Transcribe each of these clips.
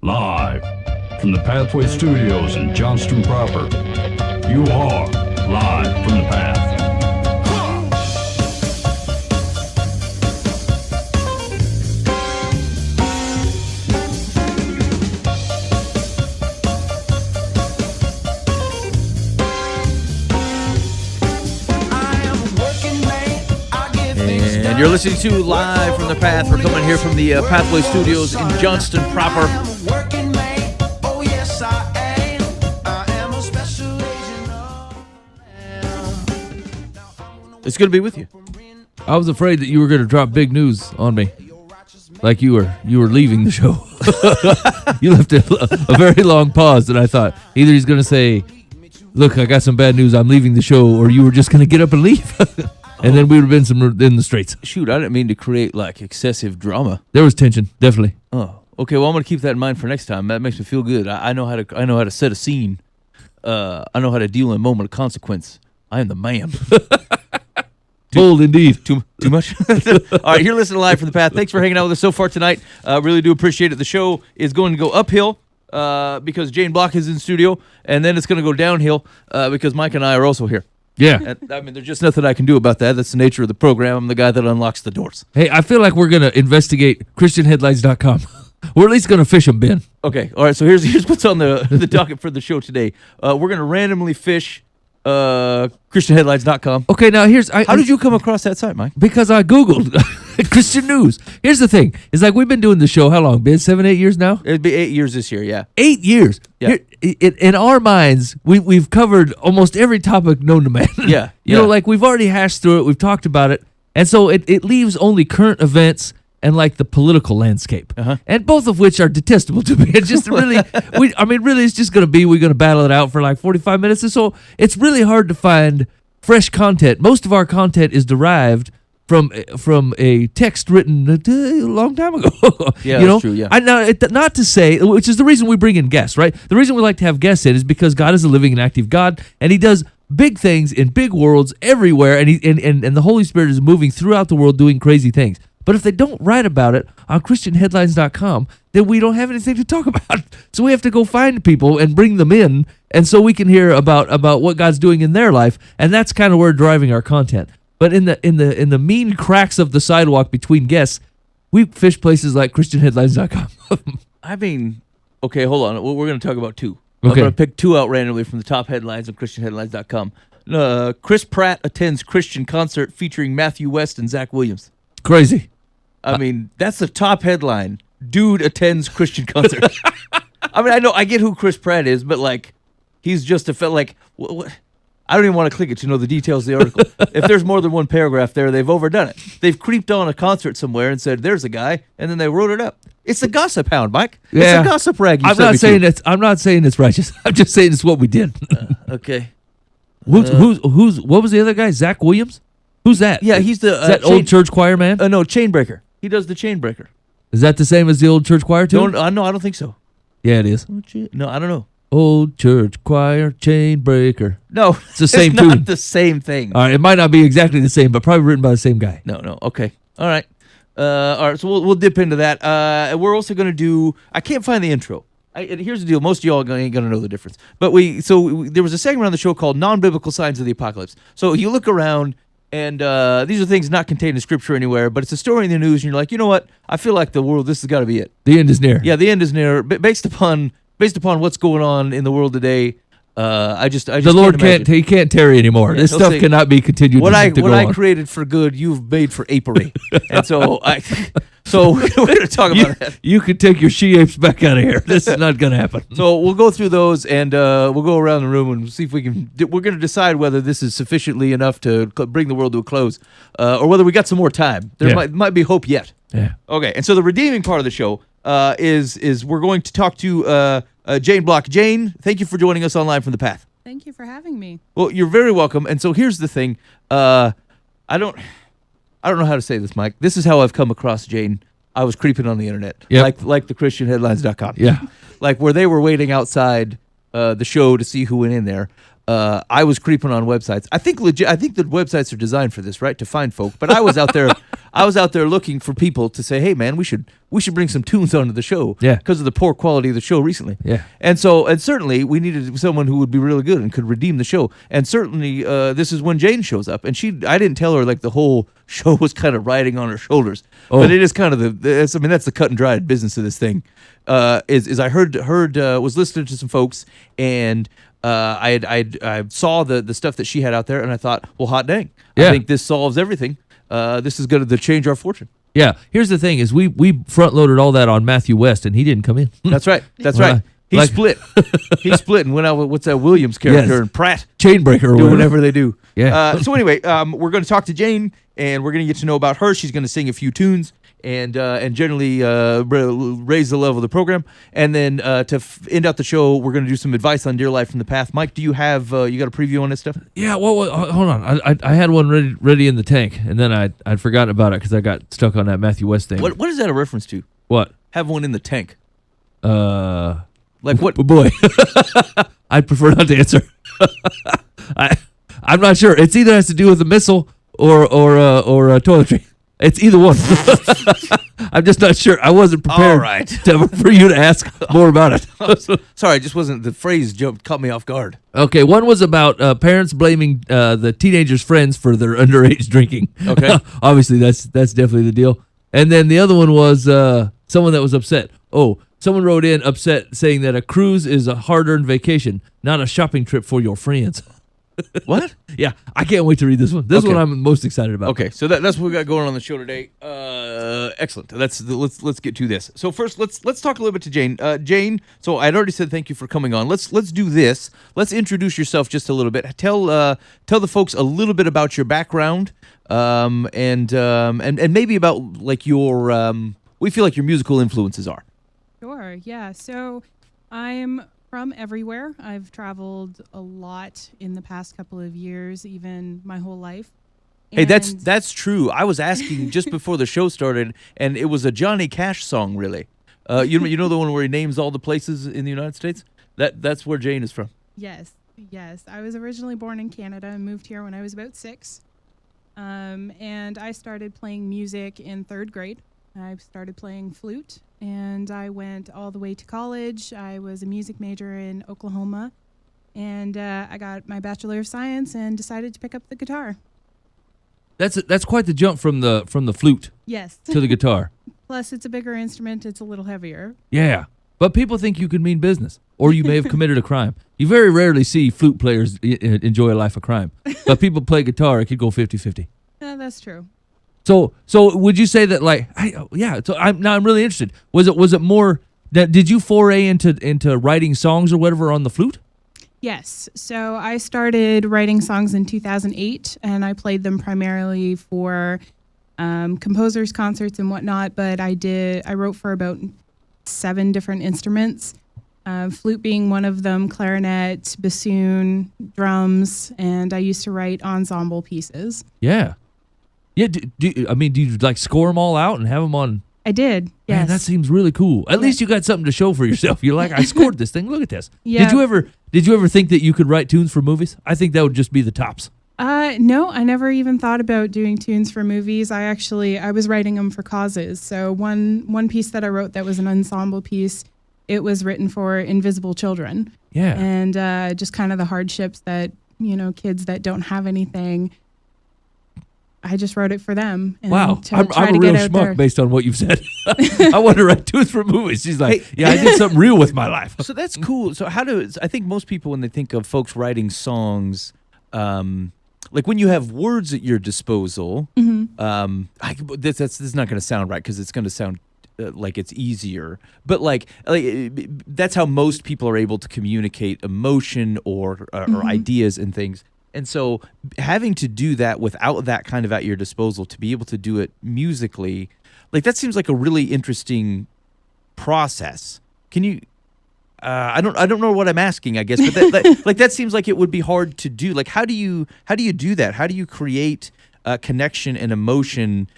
Live from the Pathway Studios in Johnston proper. You are live from the Path. And you're listening to Live from the Path. We're coming here from the Pathway Studios in Johnston proper. It's good to be with you. I was afraid that you were going to drop big news on me, like you were leaving the show. You left a very long pause, and I thought either he's going to say, "Look, I got some bad news. I'm leaving the show," or you were just going to get up and leave. And then we would have been in the straits. Shoot, I didn't mean to create like excessive drama. There was tension, definitely. Oh, okay. Well, I'm gonna keep that in mind for next time. That makes me feel good. I know how to set a scene. I know how to deal in a moment of consequence. I am the man. Bold indeed. Too much. All right, you're listening to Live from the Path. Thanks for hanging out with us so far tonight. Really do appreciate it. The show is going to go uphill because Jayne Blok is in studio, and then it's going to go downhill because Mike and I are also here. Yeah. I mean, there's just nothing I can do about that. That's the nature of the program. I'm the guy that unlocks the doors. Hey, I feel like we're going to investigate ChristianHeadlines.com. We're at least going to fish them, Ben. Okay. All right. So here's what's on the docket for the show today. We're going to randomly fish ChristianHeadlines.com. Okay, now How did you come across that site, Mike? Because I Googled Christian news. Here's the thing. It's like we've been doing the show, how long, Ben? 7, 8 years now? It'd be 8 years this year, yeah. 8 years. Yeah. In our minds, we've covered almost every topic known to man. Yeah. You know, like we've already hashed through it. We've talked about it. And so it leaves only current events and like the political landscape. And both of which are detestable to me. It's just really, really it's just going to be, we're going to battle it out for like 45 minutes or so. It's really hard to find fresh content. Most of our content is derived from a text written a long time ago. Yeah, you know? that's true, yeah. Not to say, which is the reason we bring in guests, right? The reason we like to have guests in is because God is a living and active God, and he does big things in big worlds everywhere, and and the Holy Spirit is moving throughout the world doing crazy things. But if they don't write about it on ChristianHeadlines.com, then we don't have anything to talk about. So we have to go find people and bring them in, and so we can hear about what God's doing in their life, and that's kind of where we're driving our content. But in the mean cracks of the sidewalk between guests, we fish places like ChristianHeadlines.com. I mean, okay, hold on. We're going to talk about two. Okay. I'm going to pick two out randomly from the top headlines on ChristianHeadlines.com. Chris Pratt attends Christian concert featuring Matthew West and Zach Williams. Crazy. I mean, that's the top headline. Dude attends Christian concert. I mean, I get who Chris Pratt is, but like, he's just what? I don't even want to click it to know the details of the article. If there's more than one paragraph there, they've overdone it. They've creeped on a concert somewhere and said, "There's a guy," and then they wrote it up. It's a gossip hound, Mike. Yeah. It's a gossip rag. I'm not saying it's righteous. I'm just saying it's what we did. Okay. What was the other guy? Zach Williams? Who's that? Yeah, he's the is that old church choir man? No, Chainbreaker. He does the Chainbreaker. Is that the same as the old church choir too? No, I don't think so. Yeah, it is. No, I don't know. Old church choir, Chainbreaker. No, it's the same it's not tune. the same thing. All right, it might not be exactly the same, but probably written by the same guy. No. Okay. All right. All right. So we'll dip into that. We're also going to do. I can't find the intro. Here's the deal. Most of y'all ain't going to know the difference. But there was a segment on the show called Non-Biblical Signs of the Apocalypse. So you look around, and these are things not contained in Scripture anywhere, but it's a story in the news, and you're like, you know what? I feel like the world. This has got to be it. The end is near. Yeah, the end is near. Based upon what's going on in the world today, I just the Lord can't tarry anymore. Yeah, this stuff cannot be continued. What to go I on. created for good, you've made for apery, and so we're going to talk about that. You can take your she-apes back out of here. This is not going to happen. So we'll go through those, and we'll go around the room and see if we can. We're going to decide whether this is sufficiently enough to bring the world to a close, or whether we got some more time. There might be hope yet. Yeah. Okay, and so the redeeming part of the show is we're going to talk to Jayne Blok. Jayne, thank you for joining us online from the Path. Thank you for having me. Well, you're very welcome. And so here's the thing. I don't know how to say this, Mike. This is how I've come across Jayne. I was creeping on the internet, like the ChristianHeadlines.com. Yeah. Like where they were waiting outside the show to see who went in there. I was creeping on websites. I think the websites are designed for this, right? To find folk. But I was out there. I was out there looking for people to say, hey man, we should bring some tunes onto the show. Yeah. Because of the poor quality of the show recently. Yeah. And certainly we needed someone who would be really good and could redeem the show. And certainly this is when Jayne shows up. And I didn't tell her like the whole show was kind of riding on her shoulders. Oh. But it is kind of that's the cut and dried business of this thing. Is I heard was listening to some folks, and I saw the stuff that she had out there, and I thought, well, hot dang, Yeah. I think this solves everything. This is going to change our fortune. Yeah. Here's the thing: is we front loaded all that on Matthew West, and he didn't come in. That's right. That's Well, right. He like- split. He split and went out with what's that Williams character Yes. and Pratt. Chainbreaker or Do whatever. whatever they do. Yeah. So anyway, we're going to talk to Jayne, and we're going to get to know about her. She's going to sing a few tunes and generally raise the level of the program. And then to end out the show, we're going to do some advice on Dear Life from the Path. Mike, do you have you got a preview on this stuff? Yeah. Well, hold on. I had one ready in the tank, and then I'd forgotten about it because I got stuck on that Matthew West thing. What is that a reference to? What? Have one in the tank. Like what? Boy, I'd prefer not to answer. I'm not sure. It's either has to do with a missile or toiletry. It's either one. I'm just not sure. I wasn't prepared All right. for you to ask more about it. Sorry, it just wasn't the phrase caught me off guard. Okay, one was about parents blaming the teenagers' friends for their underage drinking. Okay. Obviously, that's definitely the deal. And then the other one was someone that was upset. Oh, someone wrote in upset saying that a cruise is a hard-earned vacation, not a shopping trip for your friends. What? Yeah, I can't wait to read this one. This Okay. one I'm most excited about. Okay, so that's what we got going on the show today. Excellent. Let's get to this. So first, let's talk a little bit to Jayne. Jayne, so I'd already said thank you for coming on. Let's do this. Let's introduce yourself just a little bit. Tell the folks a little bit about your background, and maybe about like your what you feel like your musical influences are. Sure, yeah. So I'm from everywhere. I've traveled a lot in the past couple of years, even my whole life. Hey, And- that's true. I was asking just before the show started, and it was a Johnny Cash song, really. You know the one where he names all the places in the United States? That's where Jayne is from. Yes. I was originally born in Canada and moved here when I was about 6. And I started playing music in 3rd grade. I started playing flute, and I went all the way to college. I was a music major in Oklahoma, and I got my Bachelor of Science and decided to pick up the guitar. That's quite the jump from the flute Yes. to the guitar. Plus, it's a bigger instrument. It's a little heavier. Yeah. But people think you could mean business, or you may have committed a crime. You very rarely see flute players enjoy a life of crime. But people play guitar, it could go 50-50. Yeah, that's true. So would you say that so I'm really interested. Was it more that did you foray into writing songs or whatever on the flute? Yes. So I started writing songs in 2008, and I played them primarily for composers' concerts and whatnot. But I wrote for about 7 different instruments, flute being one of them, clarinet, bassoon, drums, and I used to write ensemble pieces. Yeah. Yeah. Do you like score them all out and have them on? I did. Yes. Man, that seems really cool. At least you got something to show for yourself. You're like, I scored this thing. Look at this. Yeah. Did you ever think that you could write tunes for movies? I think that would just be the tops. No, I never even thought about doing tunes for movies. I was writing them for causes. So one piece that I wrote that was an ensemble piece, it was written for invisible children. Yeah. And just kind of the hardships that, kids that don't have anything. I just wrote it for them. And Wow, to I'm try a to real get out schmuck there. based on what you've said. I want to write tunes for movies. She's like, Hey. yeah, I did something real with my life. So that's cool. So I think most people, when they think of folks writing songs, like when you have words at your disposal, this is not going to sound right because it's going to sound like it's easier. But like that's how most people are able to communicate emotion or ideas and things. And so having to do that without that kind of at your disposal, to be able to do it musically, like that seems like a really interesting process. Can you I don't know what I'm asking, I guess, but that seems like it would be hard to do. Like how do you do that? How do you create connection and emotion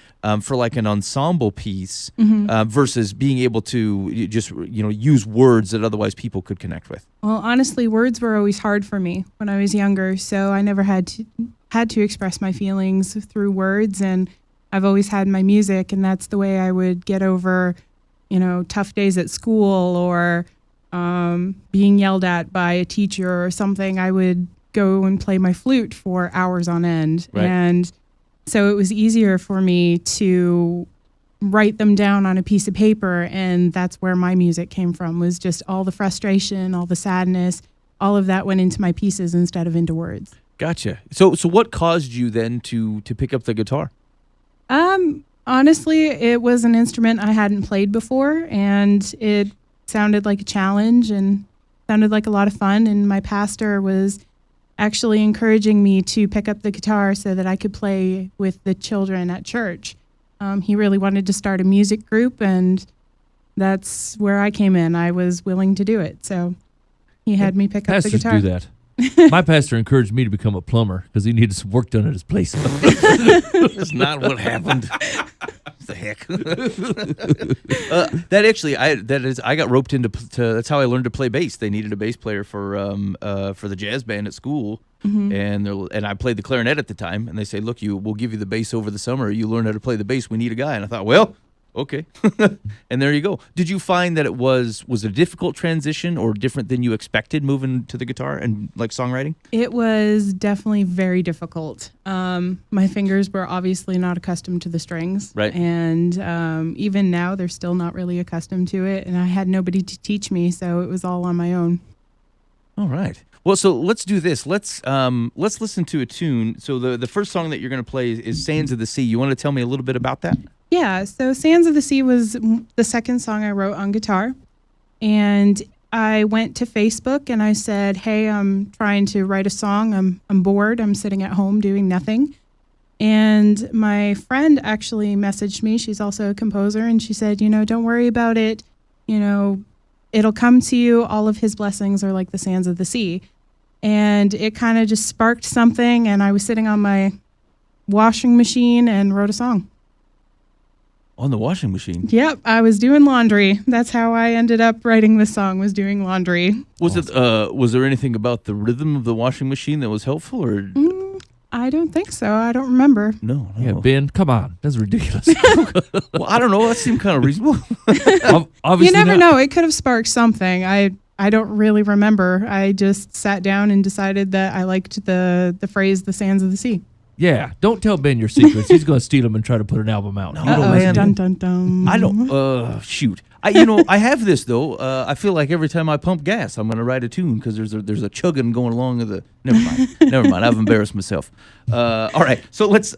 for like an ensemble piece versus being able to just use words that otherwise people could connect with? Well, honestly, words were always hard for me when I was younger, so I never had to express my feelings through words, and I've always had my music, and that's the way I would get over, tough days at school or being yelled at by a teacher or something. I would go and play my flute for hours on end. Right. And so it was easier for me to write them down on a piece of paper, and that's where my music came from, was just all the frustration, all the sadness, all of that went into my pieces instead of into words. Gotcha. So what caused you then to pick up the guitar? Honestly, it was an instrument I hadn't played before, and it sounded like a challenge and sounded like a lot of fun, and my pastor was actually encouraging me to pick up the guitar so that I could play with the children at church. He really wanted to start a music group, and that's where I came in. I was willing to do it, so he had me pick up the Pastors guitar. do that. My pastor encouraged me to become a plumber because he needed some work done at his place. That's not what happened. What the heck? I got roped into. That's how I learned to play bass. They needed a bass player for the jazz band at school, and I played the clarinet at the time. And they say, "Look, we'll give you the bass over the summer. You learn how to play the bass. We need a guy." And I thought, well, okay. And there you go. Did you find that it was a difficult transition or different than you expected moving to the guitar and like songwriting? It was definitely very difficult. My fingers were obviously not accustomed to the strings. Right. And even now, they're still not really accustomed to it. And I had nobody to teach me, so it was all on my own. All right. Well, so let's do this. Let's listen to a tune. So the first song that you're going to play is Sands of the Sea. You want to tell me a little bit about that? Yeah, so Sands of the Sea was the second song I wrote on guitar. And I went to Facebook and I said, hey, I'm trying to write a song. I'm bored. I'm sitting at home doing nothing. And my friend actually messaged me. She's also a composer. And she said, don't worry about it. It'll come to you. All of his blessings are like the sands of the sea. And it kind of just sparked something. And I was sitting on my washing machine and wrote a song. On the washing machine? Yep, I was doing laundry. That's how I ended up writing this song, was doing laundry. Was there anything about the rhythm of the washing machine that was helpful, or? I don't think so. I don't remember. No. Yeah, Ben, come on. That's ridiculous. Well, I don't know. That seemed kind of reasonable. Obviously You never not. know. It could have sparked something. I don't really remember. I just sat down and decided that I liked the phrase, the sands of the sea. Yeah, don't tell Ben your secrets. He's going to steal them and try to put an album out. No. You don't Uh-oh. listen to Dun, him. dun, dun. I don't. Shoot. I have this though. I feel like every time I pump gas, I'm going to write a tune because there's a chugging going along with the. Never mind. I've embarrassed myself. All right. So let's.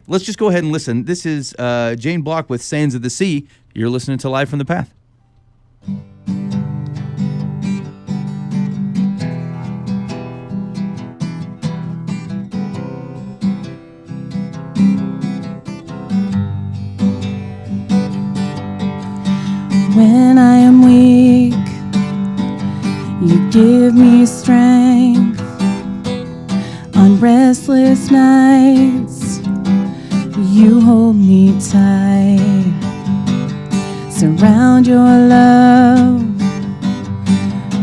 Let's just go ahead and listen. This is Jayne Blok with "Sands of the Sea." You're listening to Live from the Path. When I am weak, you give me strength. On restless nights, you hold me tight. Surround your love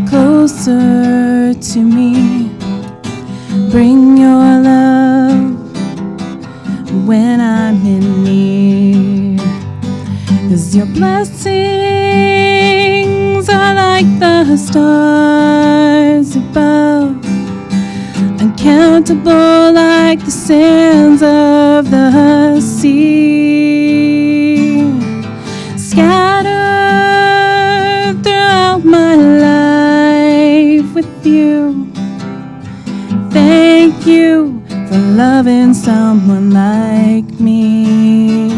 closer to me. Bring your love when I'm in need. 'Cause your blessings are like the stars above, uncountable like the sands of the sea, scattered throughout my life with you. Thank you for loving someone like me.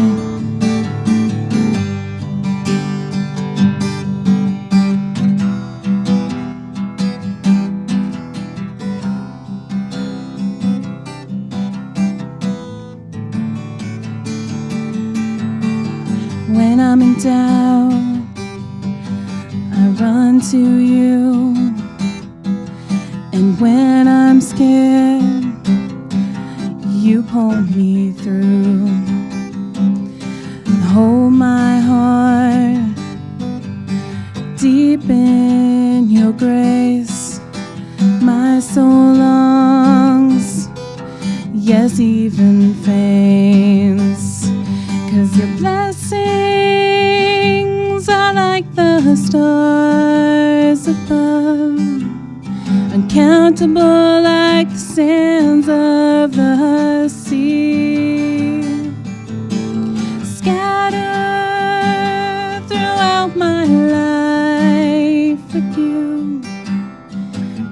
When I'm in doubt, I run to you. And when I'm scared, you pull me through. Hold my heart deep in your grace. My soul longs, yes, even faints. 'Cause your blessings are like the stars above, uncountable like the sands of the sea, scattered throughout my life with you.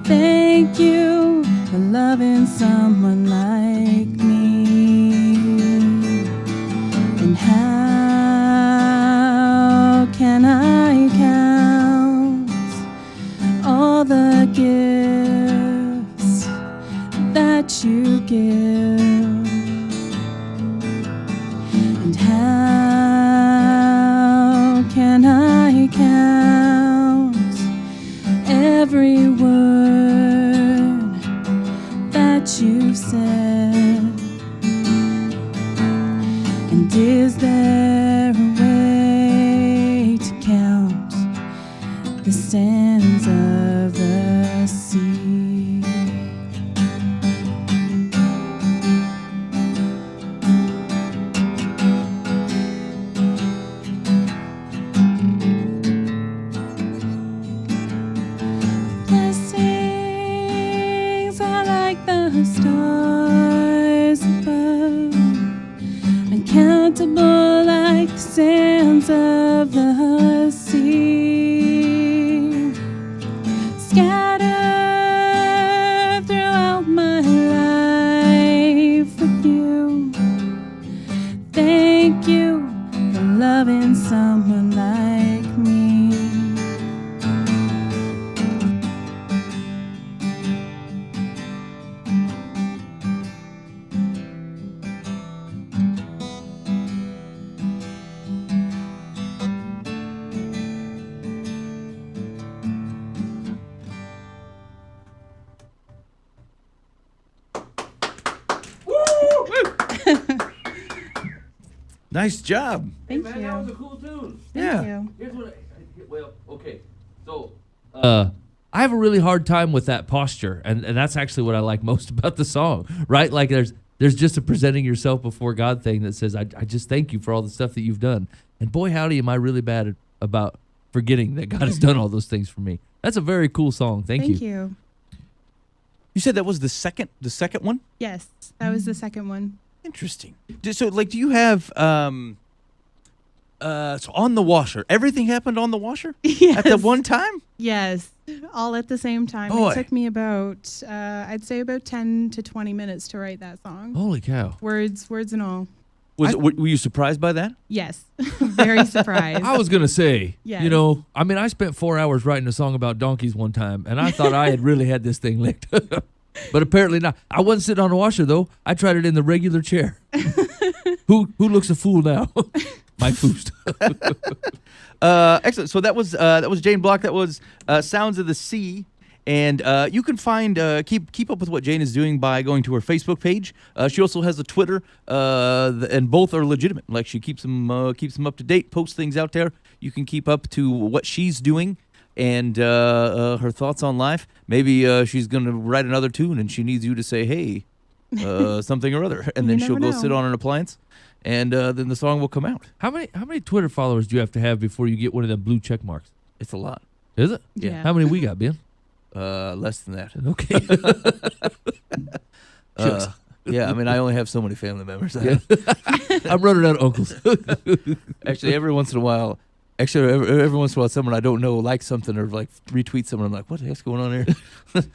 Thank you for loving someone like me. And how can I count all the gifts that you give? And how can I count every word that you've said? And is there a way to count the sands of the sea? Blessings are like the stars above, uncountable like the sands of the sea, scattered throughout my life with you. Thank you for loving someone like me. Nice job. Thank you. That was a cool tune. Yeah. Thank you. Here's what well, okay. So, I have a really hard time with that posture, and that's actually what I like most about the song, right? Like there's just a presenting yourself before God thing that says, I just thank you for all the stuff that you've done. And boy, howdy, am I really bad about forgetting that God has done all those things for me. That's a very cool song. Thank you. You said that was the second one? Yes, that was the second one. Interesting. So, like, do you have so on the washer? Everything happened on the washer Yes. at that one time? Yes, all at the same time. Boy. It took me about, I'd say about 10 to 20 minutes to write that song. Holy cow. Words and all. Were you surprised by that? Yes, very surprised. I was going to say, Yes. you know, I mean, I spent 4 hours writing a song about donkeys one time, and I thought I had really had this thing licked. But apparently not. I wasn't sitting on a washer, though. I tried it in the regular chair. Who looks a fool now? Mike Foost. Excellent. So that was Jayne Blok. That was Sounds of the Sea. And you can find keep up with what Jayne is doing by going to her Facebook page. She also has a Twitter, and both are legitimate. Like she keeps them up to date, posts things out there. You can keep up to what she's doing and her thoughts on life. Maybe she's gonna write another tune, and she needs you to say, "Hey, something or other," and then You she'll never go know. sit on an appliance, and then the song will come out. How many Twitter followers do you have to have before you get one of them blue check marks? It's a lot. Is it? Yeah. How many we got, Ben? Less than that. Okay. Yeah, I mean, I only have so many family members. I'm running out of uncles. Actually, every once in a while, someone I don't know likes something or like retweets something. I'm like, what the heck's going on here?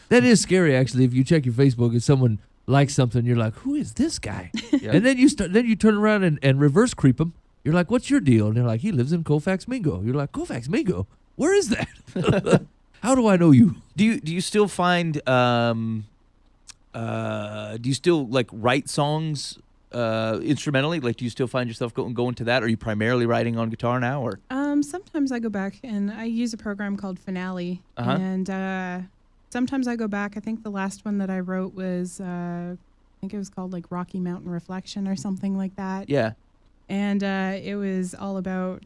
That is scary, actually. If you check your Facebook and someone likes something, you're like, who is this guy? Yeah. And then you turn around and reverse creep them. You're like, what's your deal? And they're like, he lives in Colfax Mingo. You're like, Colfax Mingo? Where is that? How do I know you? Do you still find do you still like write songs instrumentally? Like, do you still find yourself going to that? Or are you primarily writing on guitar now? Or Sometimes I go back and I use a program called Finale, Uh-huh. and sometimes I go back. I think the last one that I wrote was I think it was called like Rocky Mountain Reflection or something like that. yeah, And it was all about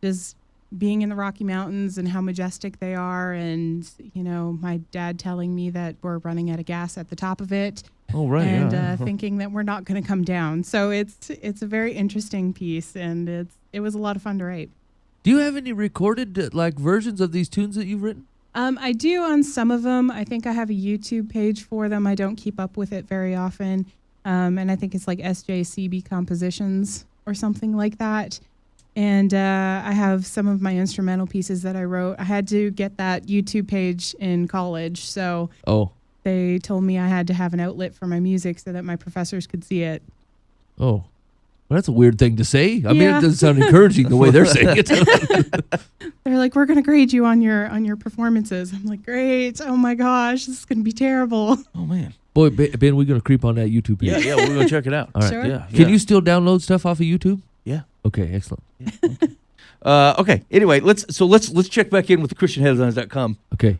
just being in the Rocky Mountains and how majestic they are, and you know, my dad telling me that we're running out of gas at the top of it, Oh, right. and yeah. thinking that we're not going to come down. So it's a very interesting piece, and it was a lot of fun to write. Do you have any recorded versions of these tunes that you've written? I do on some of them. I think I have a YouTube page for them. I don't keep up with it very often. And I think it's like SJCB Compositions or something like that. And I have some of my instrumental pieces that I wrote. I had to get that YouTube page in college. So they told me I had to have an outlet for my music so that my professors could see it. Oh. Well, that's a weird thing to say. I mean, it doesn't sound encouraging the way they're saying it. They're like, we're going to grade you on your performances. I'm like, great. Oh, my gosh, this is going to be terrible. Oh, man. Boy, Ben, we're going to creep on that YouTube page. Yeah, we're going to check it out. All right. Sure. Yeah. Can you still download stuff off of YouTube? Yeah. Okay, excellent. Okay. Anyway, let's check back in with the ChristianHeadlines.com. Okay.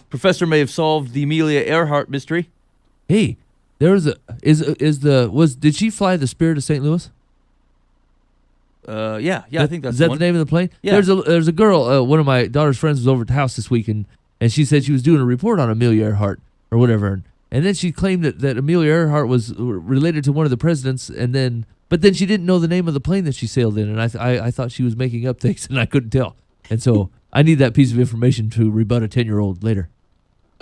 Professor may have solved the Amelia Earhart mystery. Hey, there was did she fly the Spirit of St. Louis? Yeah, I think that's Is that one. the name of the plane? Yeah. There's a girl, one of my daughter's friends was over at the house this week, and she said she was doing a report on Amelia Earhart or whatever, and then she claimed that Amelia Earhart was related to one of the presidents, but then she didn't know the name of the plane that she sailed in, and I thought she was making up things, and I couldn't tell, and so I need that piece of information to rebut a 10-year-old later.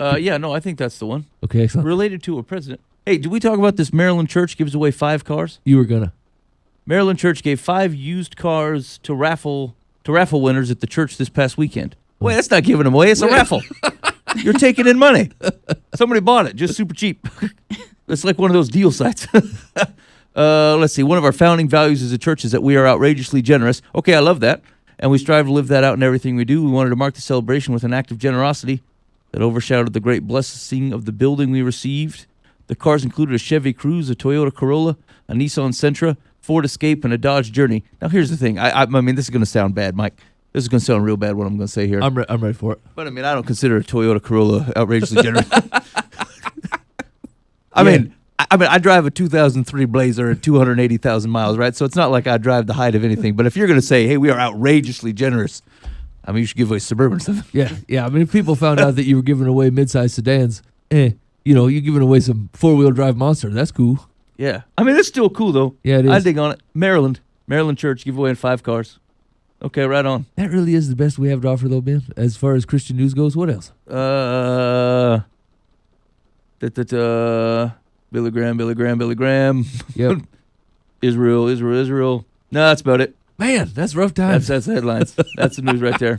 Yeah, no, I think that's the one. Okay, excellent. Related to a president. Hey, did we talk about this? Maryland church gives away 5 cars. You were gonna. Maryland church gave 5 used cars to raffle winners at the church this past weekend. Wait, that's not giving them away. It's a raffle. You're taking in money. Somebody bought it, just super cheap. It's like one of those deal sites. Let's see. One of our founding values as a church is that we are outrageously generous. Okay, I love that. And we strive to live that out in everything we do. We wanted to mark the celebration with an act of generosity that overshadowed the great blessing of the building we received. The cars included a Chevy Cruze, a Toyota Corolla, a Nissan Sentra, Ford Escape, and a Dodge Journey. Now, here's the thing. I mean, this is going to sound bad, Mike. This is going to sound real bad, what I'm going to say here. I'm ready for it. But, I mean, I don't consider a Toyota Corolla outrageously generous. I mean, I drive a 2003 Blazer at 280,000 miles, right? So it's not like I drive the height of anything. But if you're going to say, hey, we are outrageously generous, I mean, you should give away Suburban stuff. Yeah. I mean, if people found out that you were giving away mid-sized sedans, you're giving away some 4-wheel drive monster. That's cool. Yeah. I mean, it's still cool, though. Yeah, it is. I dig on it. Maryland church, give away 5 cars. Okay, right on. That really is the best we have to offer, though, Ben. As far as Christian news goes, what else? Billy Graham. Yep. Israel. No, that's about it. Man, that's rough times. That's the headlines. That's the news right there.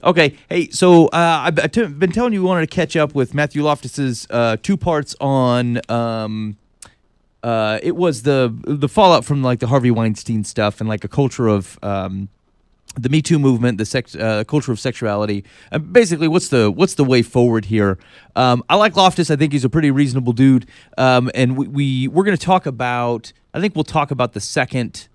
Okay. Hey, so I've been telling you we wanted to catch up with Matthew Loftus's 2 parts on it was the fallout from like the Harvey Weinstein stuff and like a culture of the Me Too movement, the culture of sexuality. Basically, what's the way forward here? I like Loftus. I think he's a pretty reasonable dude. And we're going to talk about. I think we'll talk about the second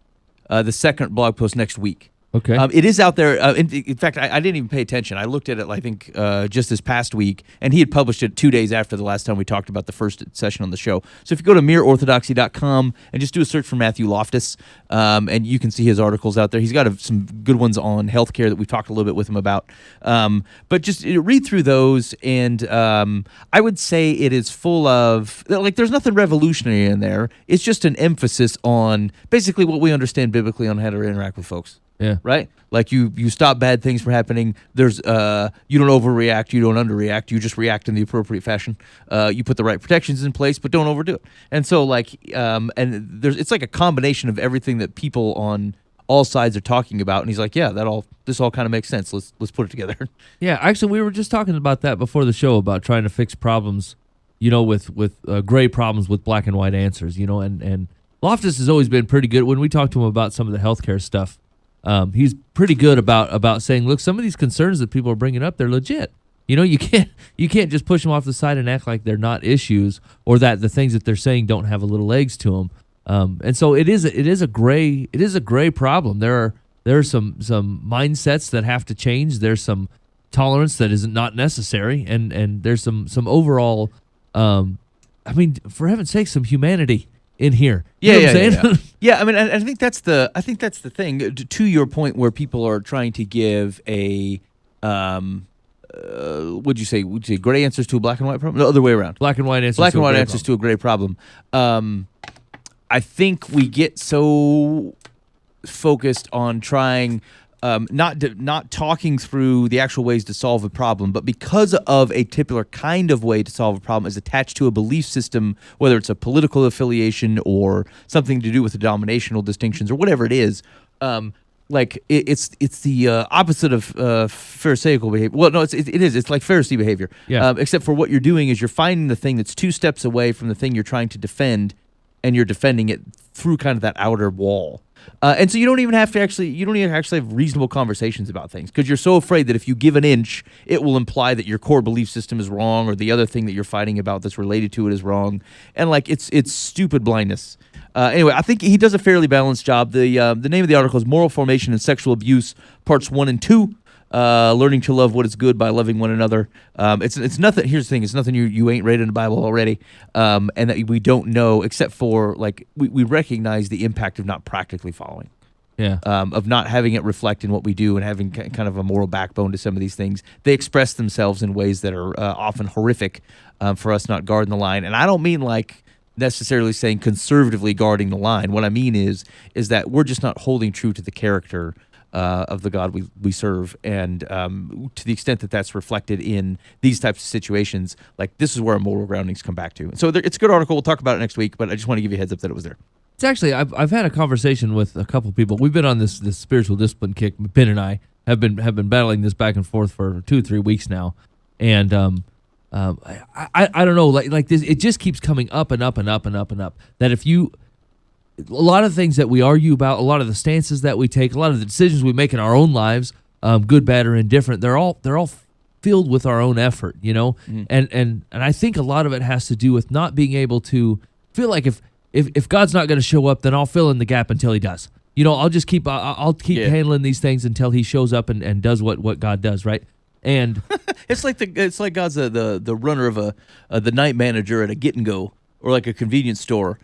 blog post next week. Okay. It is out there. In fact, I didn't even pay attention. I looked at it, I think, just this past week, and he had published it 2 days after the last time we talked about the first session on the show. So if you go to mereorthodoxy.com and just do a search for Matthew Loftus, and you can see his articles out there. He's got some good ones on healthcare that we've talked a little bit with him about. But just read through those, and I would say it is full of, like, there's nothing revolutionary in there. It's just an emphasis on basically what we understand biblically on how to interact with folks. Yeah. Right? Like you stop bad things from happening. There's you don't overreact, you don't underreact, you just react in the appropriate fashion. You put the right protections in place, but don't overdo it. And so it's like a combination of everything that people on all sides are talking about. And he's like, yeah, this all kind of makes sense. Let's put it together. Yeah, actually, we were just talking about that before the show about trying to fix problems, with gray problems with black and white answers, and Loftus has always been pretty good when we talk to him about some of the healthcare stuff. He's pretty good about saying, look, some of these concerns that people are bringing up, they're legit. You can't just push them off the side and act like they're not issues or that the things that they're saying don't have a little legs to them. And so it is a gray problem. There are some mindsets that have to change. There's some tolerance that is not necessary, and there's some overall, for heaven's sake, some humanity in here. You know what I'm saying? Yeah, I mean, I think that's the thing. To your point, where people are trying to give a would you say gray answers to a black and white problem? No, other way around. Black and white answers. Black to and a white gray answers problem. to a gray problem. I think we get so focused on trying, not talking through the actual ways to solve a problem, but because of a particular kind of way to solve a problem is attached to a belief system, whether it's a political affiliation or something to do with the denominational distinctions or whatever it is. It's the opposite of Pharisaical behavior. Well, no, it is. It's like Pharisee behavior. Yeah. Except for what you're doing is you're finding the thing that's 2 steps away from the thing you're trying to defend, and you're defending it through kind of that outer wall. And so you don't even have to actually have reasonable conversations about things because you're so afraid that if you give an inch, it will imply that your core belief system is wrong or the other thing that you're fighting about that's related to it is wrong. And like it's stupid blindness. Anyway, I think he does a fairly balanced job. The name of the article is Moral Formation and Sexual Abuse, Parts 1 and 2. Learning to love what is good by loving one another. It's nothing. Here's the thing: it's nothing you ain't read in the Bible already, and that we don't know, except for like we recognize the impact of not practically following, of not having it reflect in what we do and having kind of a moral backbone to some of these things. They express themselves in ways that are often horrific for us not guarding the line. And I don't mean like necessarily saying conservatively guarding the line. What I mean is that we're just not holding true to the character of the God we serve, and to the extent that that's reflected in these types of situations, like this is where our moral groundings come back to. So it's a good article. We'll talk about it next week, but I just want to give you a heads up that it was there. It's actually I've had a conversation with a couple people. We've been on this spiritual discipline kick. Ben and I have been battling this back and forth for 2 or 3 weeks now, and I don't know, like this, it just keeps coming up and up and up and up and up. That if you a lot of things that we argue about, a lot of the stances that we take, a lot of the decisions we make in our own lives, good, bad, or indifferent, they're all filled with our own effort, you know? Mm-hmm. And I think a lot of it has to do with not being able to feel like if God's not going to show up, then I'll fill in the gap until he does. You know, I'll just keep handling these things until he shows up and does what God does, right? And it's like God's the runner of the night manager at a get and go or like a convenience store.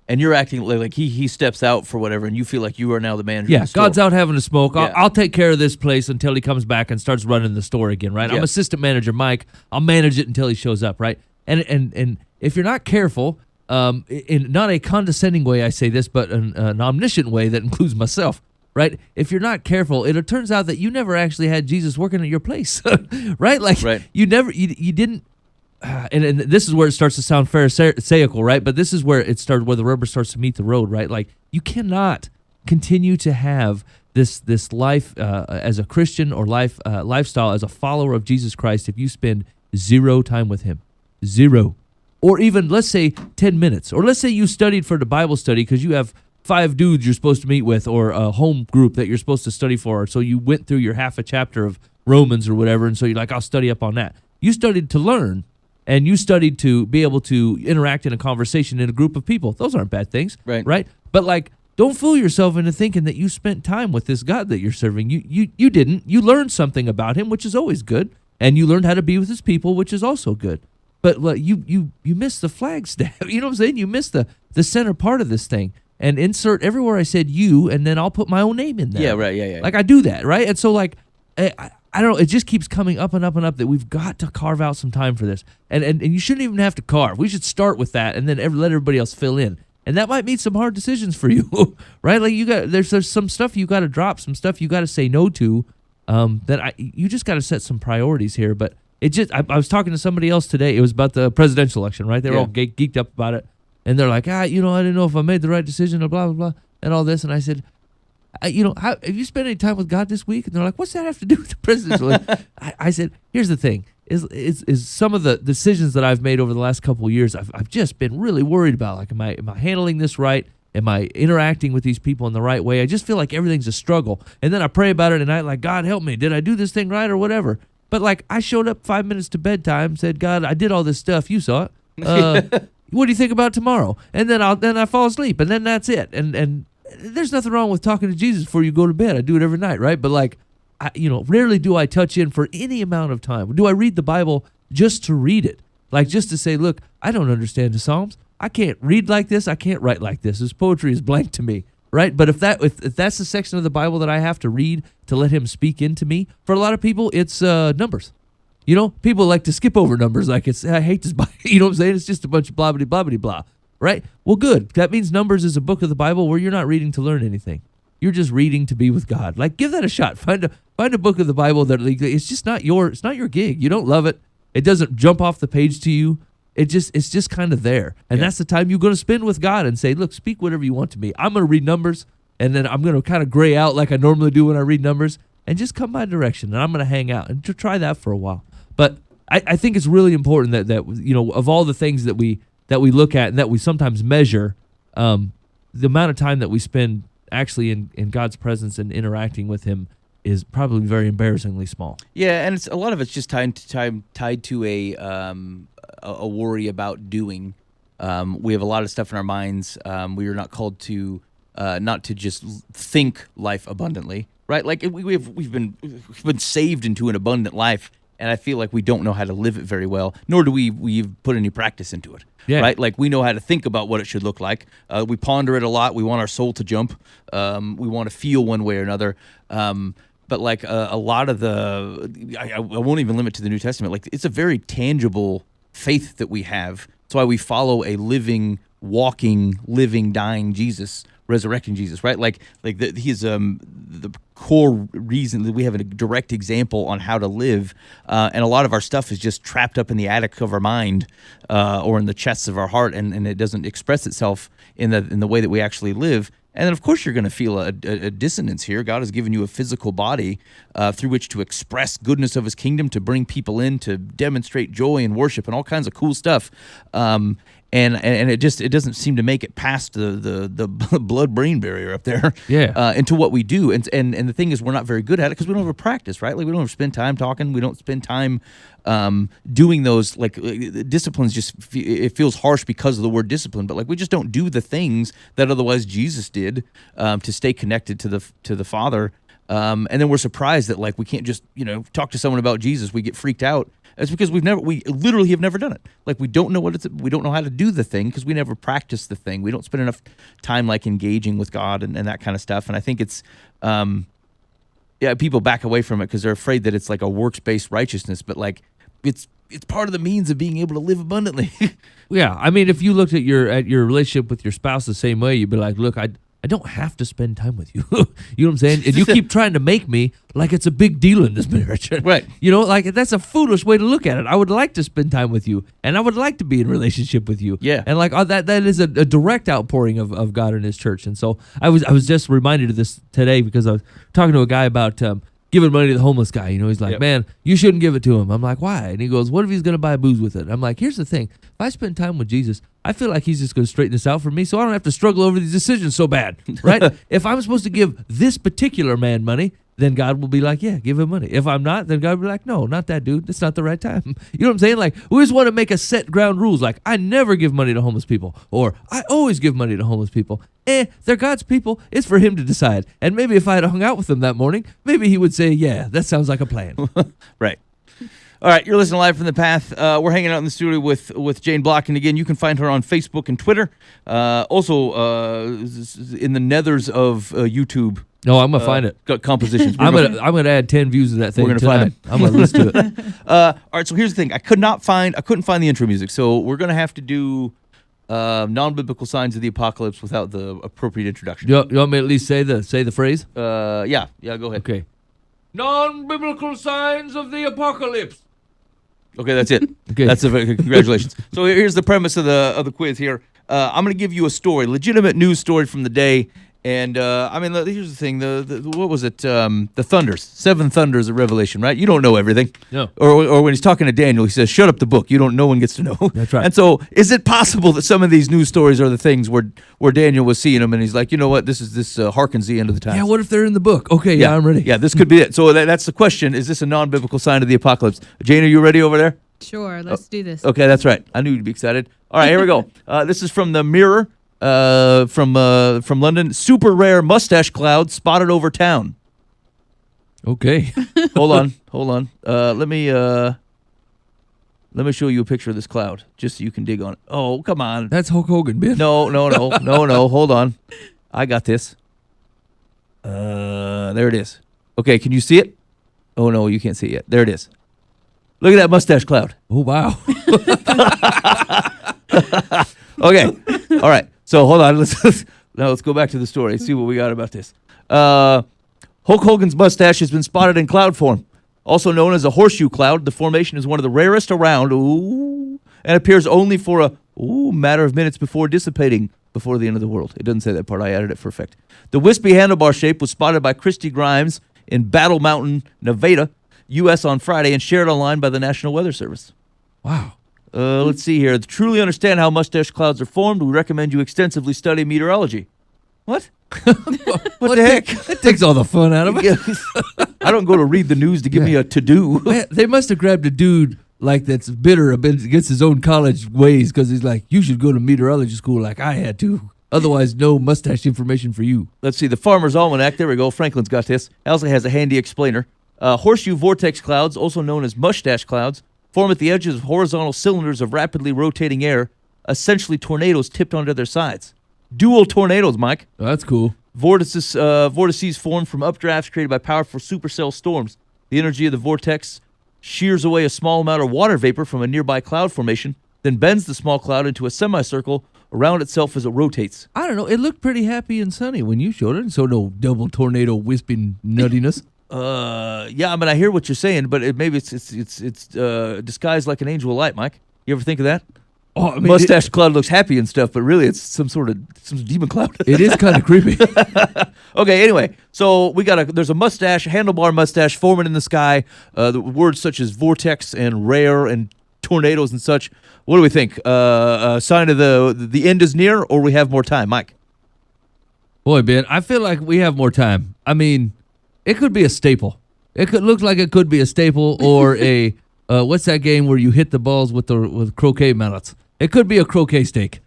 And you're acting like he steps out for whatever, and you feel like you are now the manager. Yeah, of the store. God's out having a smoke. Yeah. I'll take care of this place until he comes back and starts running the store again, right? Yeah. I'm assistant manager Mike. I'll manage it until he shows up, right? And if you're not careful, in not a condescending way, I say this, but an omniscient way that includes myself, right? If you're not careful, it turns out that you never actually had Jesus working at your place, right? Like you didn't. And this is where it starts to sound pharisaical, right? But this is where where the rubber starts to meet the road, right? Like you cannot continue to have this life as a Christian or lifestyle as a follower of Jesus Christ if you spend 0 time with him, 0, or even let's say 10 minutes, or let's say you studied for the Bible study because you have 5 dudes you're supposed to meet with, or a home group that you're supposed to study for. So you went through your half a chapter of Romans or whatever, and so you're like, I'll study up on that. You studied to learn. And you studied to be able to interact in a conversation in a group of people. Those aren't bad things, right? But like, don't fool yourself into thinking that you spent time with this God that you're serving. You didn't. You learned something about him, which is always good, and you learned how to be with his people, which is also good. But like, you missed the flagstaff. You know what I'm saying? You missed the center part of this thing. And insert everywhere I said you, and then I'll put my own name in there. Yeah, right. Yeah. Like I do that, right? And so like, I don't know. It just keeps coming up and up and up that we've got to carve out some time for this, and you shouldn't even have to carve. We should start with that, and then let everybody else fill in. And that might mean some hard decisions for you, right? Like there's some stuff you got to drop, some stuff you got to say no to. You just got to set some priorities here. But it just I was talking to somebody else today. It was about the presidential election, right? They were all geeked up about it, and they're like, I didn't know if I made the right decision, or blah blah blah, and all this. And I said, have you spent any time with God this week? And they're like, what's that have to do with the presidential? I said, here's the thing: is some of the decisions that I've made over the last couple of years, I've just been really worried about. Like, am I handling this right? Am I interacting with these people in the right way? I just feel like everything's a struggle. And then I pray about it at night, like, God help me. Did I do this thing right or whatever? But like, I showed up 5 minutes to bedtime, said, God, I did all this stuff. You saw it. What do you think about tomorrow? And then I fall asleep, and then that's it. And there's nothing wrong with talking to Jesus before you go to bed. I do it every night, right? But like, rarely do I touch in for any amount of time. Do I read the Bible just to read it? Like just to say, look, I don't understand the Psalms. I can't read like this. I can't write like this. This poetry is blank to me, right? But if that's the section of the Bible that I have to read to let him speak into me, for a lot of people, it's Numbers. People like to skip over Numbers like I hate this Bible. You know what I'm saying? It's just a bunch of blah, blah, blah, blah, blah, right? Well, good. That means Numbers is a book of the Bible where you're not reading to learn anything. You're just reading to be with God. Like, give that a shot. Find a book of the Bible that it's just not your gig. You don't love it. It doesn't jump off the page to you. It's just kind of there. And that's the time you're going to spend with God and say, look, speak whatever you want to me. I'm going to read Numbers, and then I'm going to kind of gray out like I normally do when I read Numbers, and just come my direction, and I'm going to hang out and to try that for a while. But I think it's really important that of all the things that we look at and that we sometimes measure, the amount of time that we spend actually in God's presence and interacting with him is probably very embarrassingly small. Yeah, and a lot of it's just tied to a worry about doing. We have a lot of stuff in our minds. We are not called to not to just think life abundantly, right? Like we've been saved into an abundant life, and I feel like we don't know how to live it very well, nor do we've put any practice into it. Yeah. Right? Like we know how to think about what it should look like. We ponder it a lot. We want our soul to jump. We want to feel one way or another. But like a lot of I won't even limit to the New Testament. Like it's a very tangible faith that we have. That's why we follow a living, walking, living, dying Jesus, resurrecting Jesus, right? He's the core reason that we have a direct example on how to live, and a lot of our stuff is just trapped up in the attic of our mind or in the chests of our heart, and it doesn't express itself in the way that we actually live. And then, of course, you're going to feel a dissonance here. God has given you a physical body through which to express goodness of his kingdom, to bring people in, to demonstrate joy and worship and all kinds of cool stuff. And it doesn't seem to make it past the blood-brain barrier up there into what we do. And the thing is, we're not very good at it because we don't ever practice, right? Like we don't ever spend time talking. We don't spend time doing those disciplines. It feels harsh because of the word discipline, but like we just don't do the things that otherwise Jesus did to stay connected to the Father. And then we're surprised that like we can't just talk to someone about Jesus. We get freaked out. It's because we literally have never done it. Like we don't know we don't know how to do the thing because we never practice the thing. We don't spend enough time like engaging with God and that kind of stuff. And I think it's people back away from it because they're afraid that it's like a works-based righteousness, but like it's part of the means of being able to live abundantly. Yeah, I mean, if you looked at your relationship with your spouse the same way, you'd be like, look, I don't have to spend time with you. You know what I'm saying? And you keep trying to make me like it's a big deal in this marriage. Right. Like that's a foolish way to look at it. I would like to spend time with you, and I would like to be in relationship with you. Yeah. And like that is a direct outpouring of God in his church. And so I was just reminded of this today because I was talking to a guy about giving money to the homeless guy. He's like, man, you shouldn't give it to him. I'm like, why? And he goes, what if he's going to buy booze with it? I'm like, here's the thing. If I spend time with Jesus, I feel like he's just going to straighten this out for me so I don't have to struggle over these decisions so bad, right? If I'm supposed to give this particular man money, then God will be like, yeah, give him money. If I'm not, then God will be like, no, not that dude. It's not the right time. You know what I'm saying? Like, we just want to make a set ground rules. Like, I never give money to homeless people, or I always give money to homeless people. They're God's people. It's for him to decide. And maybe if I had hung out with him that morning, maybe he would say, yeah, that sounds like a plan. Right. All right, you're listening live from the Path. We're hanging out in the studio with Jayne Blok, and again, you can find her on Facebook and Twitter. Also, in the nethers of YouTube. No, I'm gonna find it. Got compositions. I'm gonna add 10 views to that thing. We're gonna find it. I'm gonna listen to it. All right, so here's the thing. I couldn't find the intro music, so we're gonna have to do non-biblical signs of the apocalypse without the appropriate introduction. You want me to at least say the phrase? Yeah, go ahead. Okay. Non-biblical signs of the apocalypse. Okay, that's it. Okay. That's congratulations. So here's the premise of the quiz here. I'm going to give you a story, legitimate news story from the day. And here's the thing. What was it? The thunders, 7 thunders of Revelation, right? You don't know everything. No. Or when he's talking to Daniel, he says, "Shut up the book. No one gets to know." That's right. And so, is it possible that some of these news stories are the things where Daniel was seeing them, and he's like, you know what? This harkens the end of the time. Yeah. What if they're in the book? Okay. Yeah, I'm ready. Yeah, this could be it. So that's the question. Is this a non-biblical sign of the apocalypse? Jayne, are you ready over there? Sure, let's do this. Okay, that's right. I knew you'd be excited. All right, here we go. This is from the Mirror. From London. Super rare mustache cloud spotted over town. Okay. Hold on. Let me show you a picture of this cloud just so you can dig on it. Oh, come on. That's Hulk Hogan, Ben. No. Hold on. I got this. There it is. Okay, can you see it? Oh no, you can't see it yet. There it is. Look at that mustache cloud. Oh wow. Okay. All right. So hold on. Let's go back to the story. See what we got about this. Hulk Hogan's mustache has been spotted in cloud form, also known as a horseshoe cloud. The formation is one of the rarest around. Ooh, and appears only for a matter of minutes before dissipating before the end of the world. It doesn't say that part. I added it for effect. The wispy handlebar shape was spotted by Christy Grimes in Battle Mountain, Nevada, U.S. on Friday, and shared online by the National Weather Service. Wow. Let's see here. To truly understand how mustache clouds are formed, we recommend you extensively study meteorology. What? What the heck? That takes all the fun out of it. I don't go to read the news to give me a to-do. Man, they must have grabbed a dude like that's bitter against his own college ways because he's like, you should go to meteorology school like I had to. Otherwise, no mustache information for you. Let's see. The Farmer's Almanac. There we go. Franklin's got this. Also has a handy explainer. Horseshoe vortex clouds, also known as mustache clouds, form at the edges of horizontal cylinders of rapidly rotating air, essentially tornadoes tipped onto their sides. Dual tornadoes, Mike. Oh, that's cool. Vortices form from updrafts created by powerful supercell storms. The energy of the vortex shears away a small amount of water vapor from a nearby cloud formation, then bends the small cloud into a semicircle around itself as it rotates. I don't know. It looked pretty happy and sunny when you showed it, so no double tornado wisping nuttiness. Yeah, I mean, I hear what you're saying, but maybe it's disguised like an angel of light, Mike. You ever think of that? Oh, I mean, mustache cloud looks happy and stuff, but really it's some demon cloud. It is kind of creepy. Okay, anyway, so there's a handlebar mustache forming in the sky. The words such as vortex and rare and tornadoes and such. What do we think? Sign of the end is near, or we have more time, Mike? Boy, Ben, I feel like we have more time. I mean, it could be a staple. It could look like it could be a staple or a what's that game where you hit the balls with croquet mallets? It could be a croquet stake.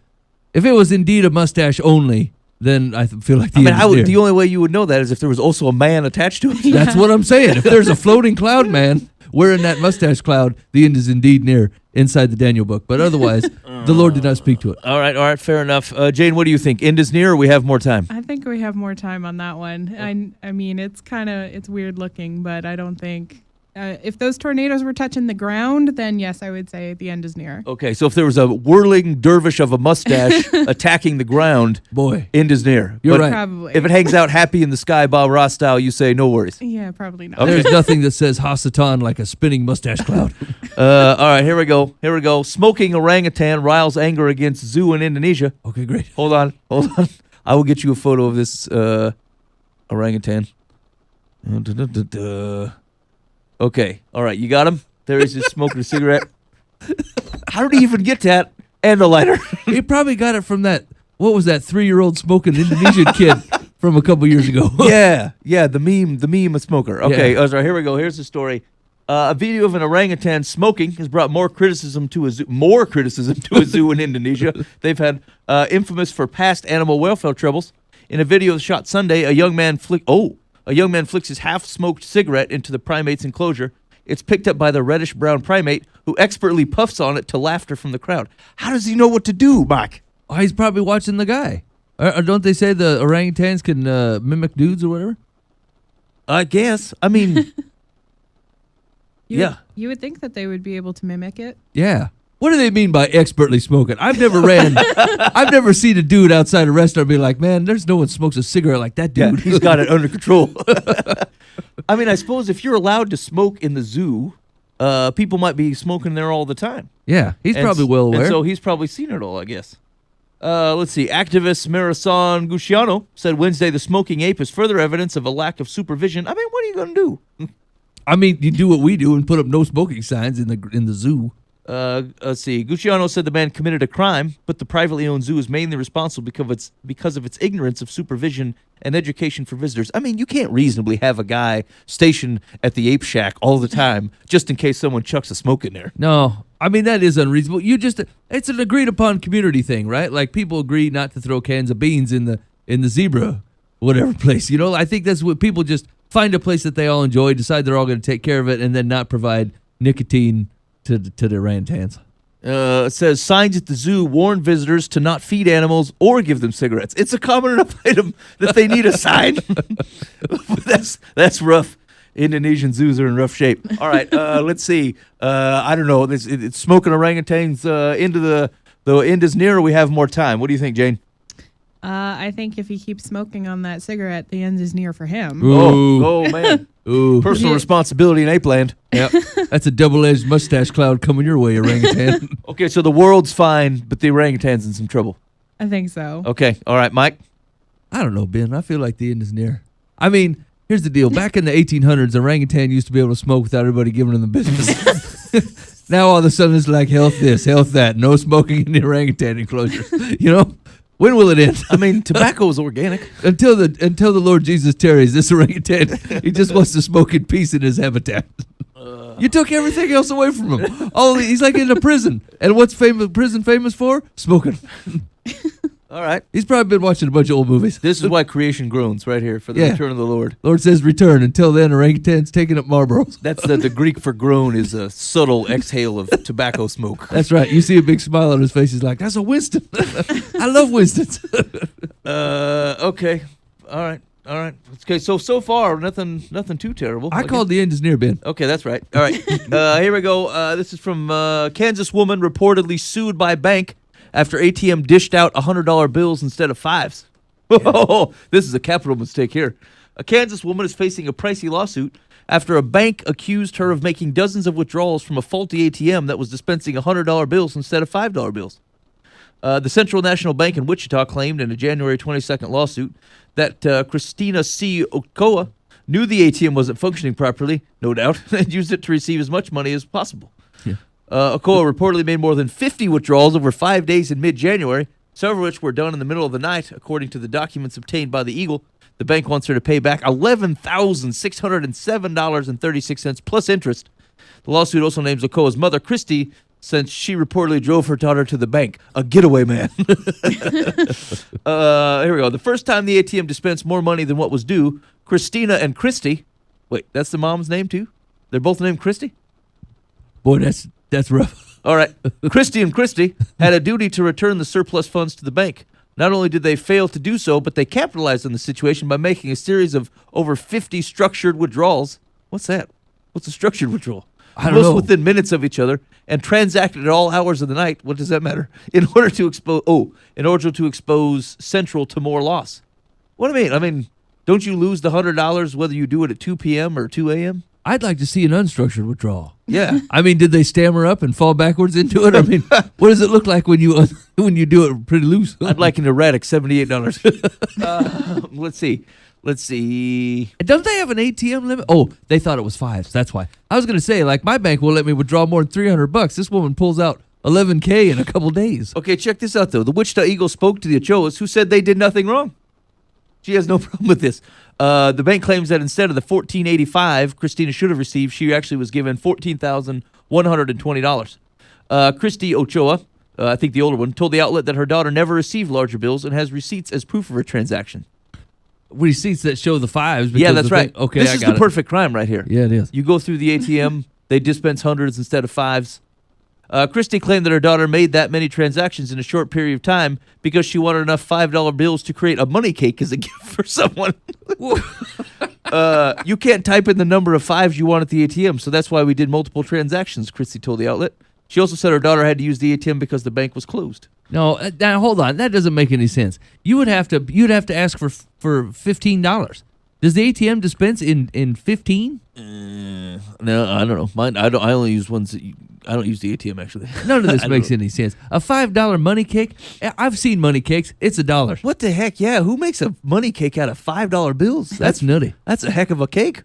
If it was indeed a mustache only, then I feel like the only way you would know that is if there was also a man attached to it. Yeah. That's what I'm saying. If there's a floating cloud man wearing that mustache cloud, the end is indeed near inside the Daniel book. But otherwise, the Lord did not speak to it. All right, fair enough. Jane, what do you think? End is near, or we have more time? I think we have more time on that one. I mean, it's weird looking, but I don't think if those tornadoes were touching the ground, then yes, I would say the end is near. Okay, so if there was a whirling dervish of a mustache attacking the ground, boy, end is near. You're right. Probably. If it hangs out happy in the sky, Bob Ross style, you say no worries. Yeah, probably not. There's nothing that says Hasatan like a spinning mustache cloud. All right, here we go. Smoking orangutan riles anger against zoo in Indonesia. Okay, great. Hold on. I will get you a photo of this orangutan. Okay, all right, you got him? There he is, just smoking a cigarette. How did he even get that? And a lighter. He probably got it from that, what was that 3-year-old smoking Indonesian kid from a couple years ago. Yeah, the meme smoker. Okay, Yeah. all right, here we go. Here's the story. A video of an orangutan smoking has brought more criticism to a zoo in Indonesia. They've had infamous for past animal welfare troubles. In a video shot Sunday, a young man flicks his half-smoked cigarette into the primate's enclosure. It's picked up by the reddish-brown primate, who expertly puffs on it to laughter from the crowd. How does he know what to do, Mike? Oh, he's probably watching the guy. Or don't they say the orangutans can mimic dudes or whatever? I guess. I mean, yeah. You would think that they would be able to mimic it. Yeah. What do they mean by expertly smoking? I've never seen a dude outside a restaurant be like, man, there's no one smokes a cigarette like that dude. Yeah, he's got it under control. I mean, I suppose if you're allowed to smoke in the zoo, people might be smoking there all the time. Yeah, he's probably well aware. And so he's probably seen it all, I guess. Let's see. Activist Marison Gucciano said Wednesday the smoking ape is further evidence of a lack of supervision. I mean, what are you going to do? I mean, you do what we do and put up no smoking signs in the zoo. Let's see. Gucciano said the man committed a crime, but the privately owned zoo is mainly responsible because of its ignorance of supervision and education for visitors. I mean, you can't reasonably have a guy stationed at the ape shack all the time just in case someone chucks a smoke in there. No, I mean, that is unreasonable. It's an agreed upon community thing, right? Like people agree not to throw cans of beans in the zebra, whatever place. I think that's what people just find a place that they all enjoy, decide they're all going to take care of it, and then not provide nicotine to the orangutans. It says signs at the zoo warn visitors to not feed animals or give them cigarettes. It's a common enough item that they need a sign. But that's rough. Indonesian zoos are in rough shape. All right, let's see. I don't know. It's smoking orangutans into the end is near. Or we have more time. What do you think, Jane? I think if he keeps smoking on that cigarette, the end is near for him. Ooh. Oh man. Ooh. Personal responsibility in ape land. Yep. That's a double-edged mustache cloud coming your way, orangutan. Okay, so the world's fine, but the orangutan's in some trouble. I think so. Okay, all right, Mike. I don't know, Ben. I feel like the end is near. I mean, here's the deal. Back in the 1800s, orangutan used to be able to smoke without everybody giving them the business. Now all of a sudden it's like health this, health that. No smoking in the orangutan enclosure. You know? When will it end? I mean, tobacco is organic. Until the Lord Jesus tarries, this orangutan, he just wants to smoke in peace in his habitat. You took everything else away from him. He's like in a prison. And what's prison famous for? Smoking. All right. He's probably been watching a bunch of old movies. This is why creation groans right here for the Yeah. return of the Lord. Lord says return. Until then, orangutan's taking up Marlboros. That's the Greek for groan is a subtle exhale of tobacco smoke. That's right. You see a big smile on his face. He's like, that's a Winston. I love Winstons. Okay. All right. Okay. So far, nothing too terrible. I called the end is near, Ben. Okay, that's right. All right. Here we go. This is from Kansas woman reportedly sued by bank after ATM dished out $100 bills instead of fives. Oh, this is a capital mistake here. A Kansas woman is facing a pricey lawsuit after a bank accused her of making dozens of withdrawals from a faulty ATM that was dispensing $100 bills instead of $5 bills. The Central National Bank in Wichita claimed in a January 22nd lawsuit that Christina C. Ochoa knew the ATM wasn't functioning properly, no doubt, and used it to receive as much money as possible. Yeah. Ochoa reportedly made more than 50 withdrawals over 5 days in mid-January, several of which were done in the middle of the night, according to the documents obtained by the Eagle. The bank wants her to pay back $11,607.36 plus interest. The lawsuit also names Ochoa's mother, Christy, since she reportedly drove her daughter to the bank. A getaway man. Here we go. The first time the ATM dispensed more money than what was due, Christina and Christy. Wait, that's the mom's name too? They're both named Christy? Boy, that's rough. All right. Christy and Christy had a duty to return the surplus funds to the bank. Not only did they fail to do so, but they capitalized on the situation by making a series of over 50 structured withdrawals. What's that? What's a structured withdrawal? I don't Most know. within minutes of each other, and transacted at all hours of the night. What does that matter? In order to expose Central to more loss. What do you mean? I mean, don't you lose the $100 whether you do it at 2 p.m. or 2 a.m.? I'd like to see an unstructured withdrawal. Yeah. I mean, did they stammer up and fall backwards into it? I mean, what does it look like when you do it pretty loose? I'd like an erratic $78. Let's see. Don't they have an ATM limit? Oh, they thought it was fives. That's why. I was going to say, like, my bank won't let me withdraw more than $300. This woman pulls out $11K in a couple days. Okay, check this out, though. The Wichita Eagle spoke to the Ochoas, who said they did nothing wrong. She has no problem with this. The bank claims that instead of the $1,485 Christina should have received, she actually was given $14,120. Christy Ochoa, I think the older one, told the outlet that her daughter never received larger bills and has receipts as proof of her transaction. Receipts that show the fives. Yeah, that's right. Okay, this I is got the perfect crime right here. Yeah, it is. You go through the ATM, they dispense hundreds instead of fives. Christy claimed that her daughter made that many transactions in a short period of time because she wanted enough $5 bills to create a money cake as a gift for someone. You can't type in the number of fives you want at the ATM, so that's why we did multiple transactions, Christy told the outlet. She also said her daughter had to use the ATM because the bank was closed. No, now hold on. That doesn't make any sense. You'd have to ask for $15. Does the ATM dispense in 15? No, I don't know. Mine, I only use ones that I don't use the ATM actually. None of this makes any sense. A $5 money cake. I've seen money cakes. It's $1. What the heck? Yeah, who makes a money cake out of $5 bills? That's nutty. That's a heck of a cake.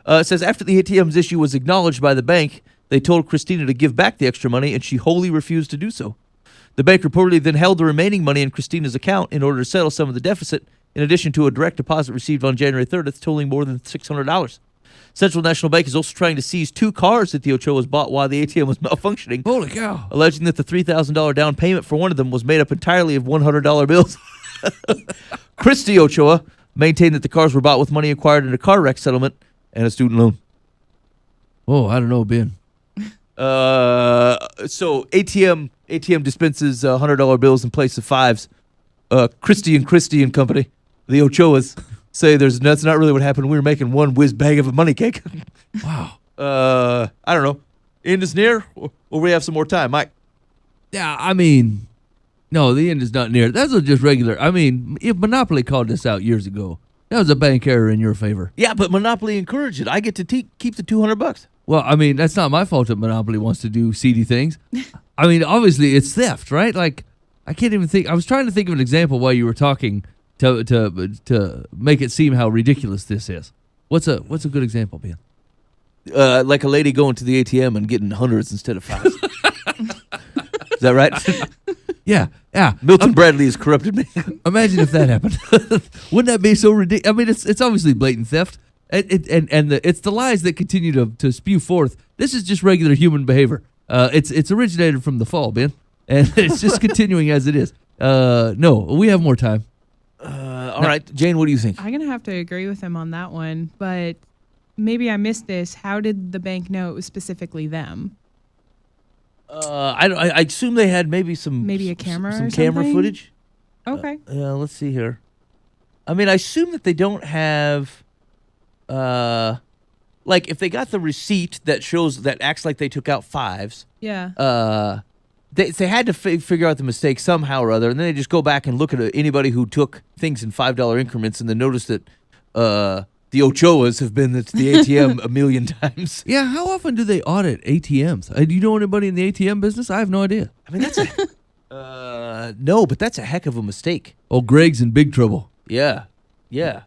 It says after the ATM's issue was acknowledged by the bank, they told Christina to give back the extra money, and she wholly refused to do so. The bank reportedly then held the remaining money in Christina's account in order to settle some of the deficit, in addition to a direct deposit received on January 30th totaling more than $600. Central National Bank is also trying to seize 2 cars that the Ochoas bought while the ATM was malfunctioning, Holy cow. alleging that the $3,000 down payment for one of them was made up entirely of $100 bills. Christy Ochoa maintained that the cars were bought with money acquired in a car wreck settlement and a student loan. Oh, I don't know, Ben. So ATM dispenses $100 bills in place of fives. Christie and Company, the Ochoas, say that's not really what happened. We were making one whiz bag of a money cake. Wow. I don't know. End is near, or we have some more time, Mike. Yeah, I mean, no, the end is not near. That's just regular. I mean, if Monopoly called this out years ago, that was a bank error in your favor. Yeah, but Monopoly encouraged it. I get to keep the $200. Well, I mean, that's not my fault that Monopoly wants to do seedy things. I mean, obviously, it's theft, right? Like, I can't even think. I was trying to think of an example while you were talking to make it seem how ridiculous this is. What's a good example, Ben? Like a lady going to the ATM and getting hundreds instead of fives. Is that right? Yeah. Milton Bradley has corrupted me. Imagine if that happened. Wouldn't that be so ridiculous? I mean, it's obviously blatant theft. It's the lies that continue to spew forth. This is just regular human behavior. It's originated from the fall, Ben, and it's just continuing as it is. No, we have more time. All right, Jane, what do you think? I'm gonna have to agree with him on that one, but maybe I missed this. How did the bank know it was specifically them? I assume they had maybe a camera some or camera something? footage. Okay. Let's see here. I mean, I assume that they don't have, like if they got the receipt that acts like they took out fives. Yeah. They had to figure out the mistake somehow or other, and then they just go back and look at anybody who took things in $5 increments, and then notice that the Ochoas have been to the ATM a million times. Yeah, how often do they audit ATMs? Do you know anybody in the ATM business? I have no idea. I mean, that's no, but that's a heck of a mistake. Oh, Greg's in big trouble. Yeah.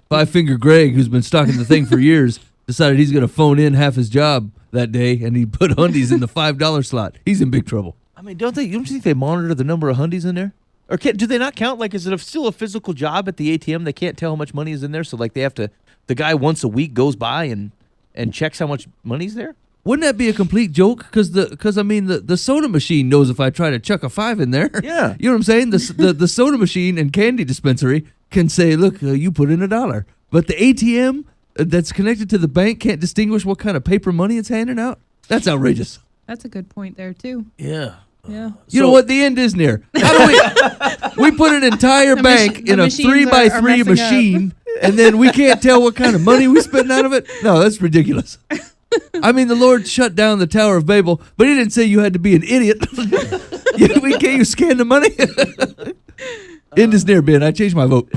Five Finger Greg, who's been stocking the thing for years, decided he's going to phone in half his job that day, and he put undies in the $5 slot. He's in big trouble. I mean, don't you think they monitor the number of hundies in there? Or do they not count? Like, is it still a physical job at the ATM? They can't tell how much money is in there, so like they have to. The guy once a week goes by and checks how much money's there. Wouldn't that be a complete joke? Because I mean, the soda machine knows if I try to chuck a 5 in there. Yeah. You know what I'm saying? The soda machine and candy dispensary can say, look, you put in $1. But the ATM that's connected to the bank can't distinguish what kind of paper money it's handing out? That's outrageous. That's a good point there too. Yeah. Yeah. You know what? The end is near. How do we put an entire bank in a 3x3 machine, and then we can't tell what kind of money we spend out of it? No, that's ridiculous. I mean, the Lord shut down the Tower of Babel, but He didn't say you had to be an idiot. Can't you scan the money? End is near, Ben. I changed my vote.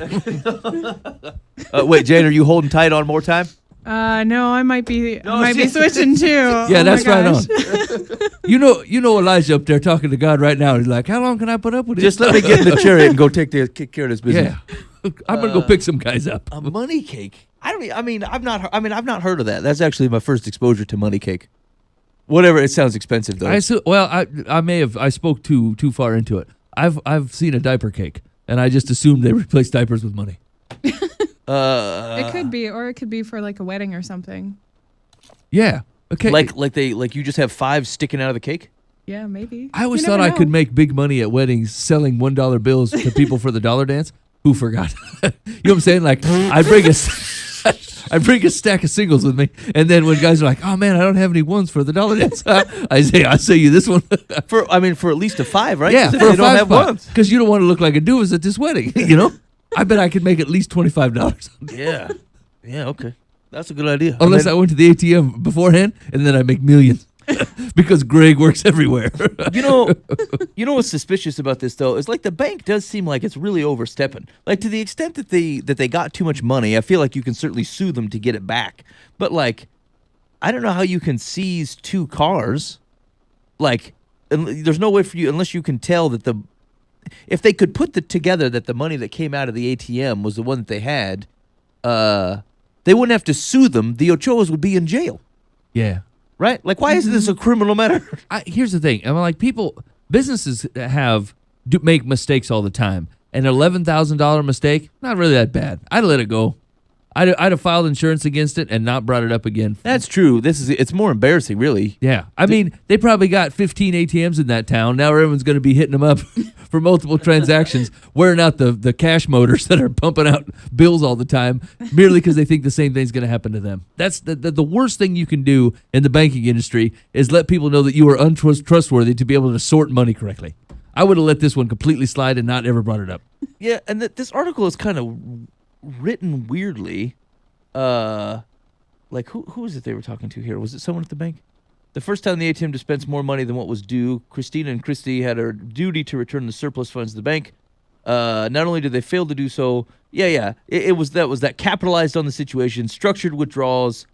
Wait, Jane, are you holding tight on more time? No, I might be switching too. Yeah, that's right on. You know Elijah up there talking to God right now. He's like, how long can I put up with Just this? let me get in the chariot and go take care of this business. Yeah. I'm gonna go pick some guys up. A money cake. I've not heard of that. That's actually my first exposure to money cake. Whatever, it sounds expensive though. I spoke too far into it. I've seen a diaper cake, and I just assumed they replaced diapers with money. It could be, or it could be for like a wedding or something. Yeah. Okay. Like you just have 5 sticking out of the cake? Yeah, maybe. I always thought I could make big money at weddings selling $1 bills to people for the dollar dance. Who forgot? You know what I'm saying? Like I bring a stack of singles with me, and then when guys are like, "Oh man, I don't have any ones for the dollar dance," I say you this one for at least a 5, right? Yeah, for they a don't 5 have spot. ones. Because you don't want to look like a doofus at this wedding, you know. I bet I could make at least $25. Yeah. Okay, that's a good idea. Unless I went to the ATM beforehand, and then I make millions. Because Greg works everywhere. You know what's suspicious about this though is like the bank does seem like it's really overstepping. Like to the extent that they got too much money, I feel like you can certainly sue them to get it back. But like, I don't know how you can seize 2 cars. Like, there's no way for you unless you can tell that if they could put together that the money that came out of the ATM was the one that they had, they wouldn't have to sue them. The Ochoas would be in jail. Yeah. Right? Like, why isn't this a criminal matter? Here's the thing. I mean, like businesses make mistakes all the time. An $11,000 mistake, not really that bad. I'd let it go. I'd have filed insurance against it and not brought it up again. That's true. It's more embarrassing, really. Yeah. I mean, they probably got 15 ATMs in that town. Now everyone's going to be hitting them up for multiple transactions, wearing out the cash motors that are pumping out bills all the time, merely because they think the same thing's going to happen to them. That's the worst thing you can do in the banking industry is let people know that you are untrustworthy to be able to sort money correctly. I would have let this one completely slide and not ever brought it up. Yeah, and this article is kind of written weirdly. Like, who is it they were talking to here? Was it someone at the bank? The first time the ATM dispensed more money than what was due, Christina and Christy had a duty to return the surplus funds to the bank. Not only did they fail to do so, it was that capitalized on the situation, structured withdrawals,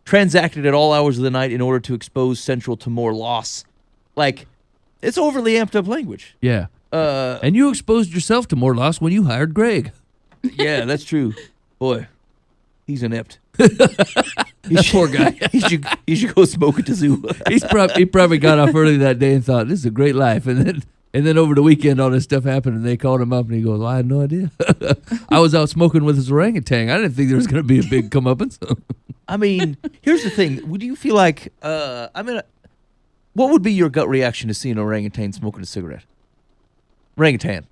transacted at all hours of the night in order to expose Central to more loss. Like, it's overly amped up language. Yeah. And you exposed yourself to more loss when you hired Greg. Yeah, that's true. Boy, he's inept. That poor guy. He should go smoke at the zoo. He probably got off early that day and thought, this is a great life. And then over the weekend, all this stuff happened, and they called him up, and he goes, well, I had no idea. I was out smoking with his orangutan. I didn't think there was going to be a big comeuppance. I mean, here's the thing. Would you feel like, what would be your gut reaction to seeing an orangutan smoking a cigarette? Orangutan.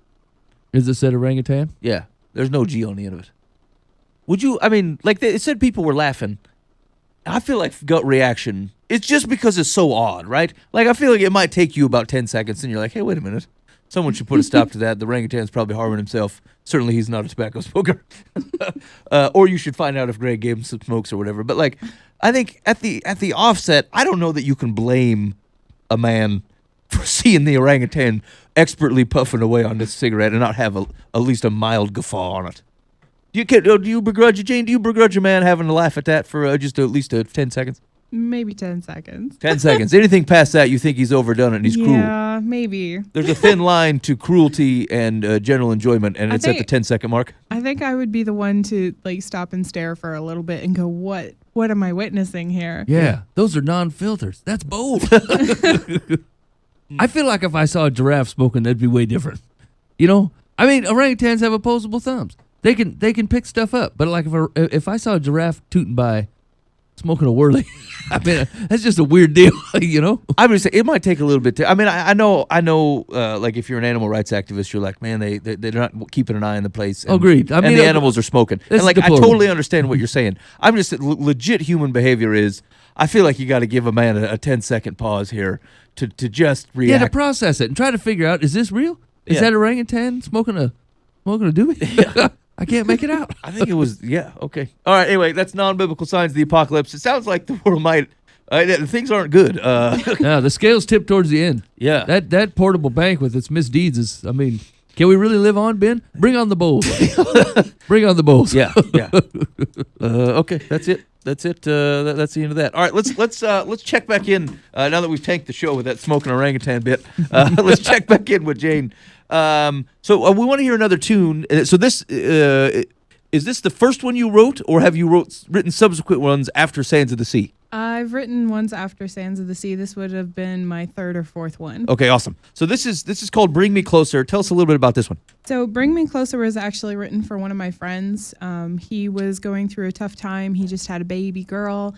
Is it said orangutan? Yeah. There's no G on the end of it. Would you, I mean, like it said people were laughing. I feel like gut reaction, it's just because it's so odd, right? Like I feel like it might take you about 10 seconds and you're like, hey, wait a minute. Someone should put a stop to that. The orangutan's probably harming himself. Certainly he's not a tobacco smoker. Or you should find out if Greg gave him some smokes or whatever. But like, I think at the offset, I don't know that you can blame a man for seeing the orangutan expertly puffing away on this cigarette and not have at least a mild guffaw on it. Do you begrudge Jane? Do you begrudge a man having to laugh at that for just at least 10 seconds? Maybe 10 seconds. 10 seconds. Anything past that, you think he's overdone it and he's cruel. Yeah, maybe. There's a thin line to cruelty and general enjoyment, and it's at the 10-second mark. I think I would be the one to like stop and stare for a little bit and go, what am I witnessing here? Yeah, those are non-filters. That's bold. I feel like if I saw a giraffe smoking, that'd be way different. You know? I mean, orangutans have opposable thumbs. They can pick stuff up, but like if I saw a giraffe tooting by, smoking a whirly, I mean that's just a weird deal, you know. I'm just saying it might take a little bit. I mean, I know. Like if you're an animal rights activist, you're like, man, they're not keeping an eye on the place. And, agreed. I mean, and the animals are smoking, and like deplorable. I totally understand what you're saying. I'm just legit human behavior is. I feel like you got to give a man a 10-second pause here to just react. Yeah, to process it and try to figure out, is this real? Is that orangutan smoking a doobie? Yeah. I can't make it out. I think it was, okay. All right, anyway, that's non-biblical signs of the apocalypse. It sounds like the world might, things aren't good. No, the scales tip towards the end. Yeah. That portable bank with its misdeeds is, I mean, can we really live on, Ben? Bring on the bowls. Bring on the bowls. Yeah. Okay, that's it. That's it. That's the end of that. All right, let's check back in now that we've tanked the show with that smoking orangutan bit. Let's check back in with Jane. So we want to hear another tune. So this is this the first one you wrote, or have you written subsequent ones after Sands of the Sea? I've written ones after Sands of the Sea. This would have been my third or fourth one. Okay, awesome. So this is called Bring Me Closer. Tell us a little bit about this one. So Bring Me Closer was actually written for one of my friends. He was going through a tough time. He just had a baby girl,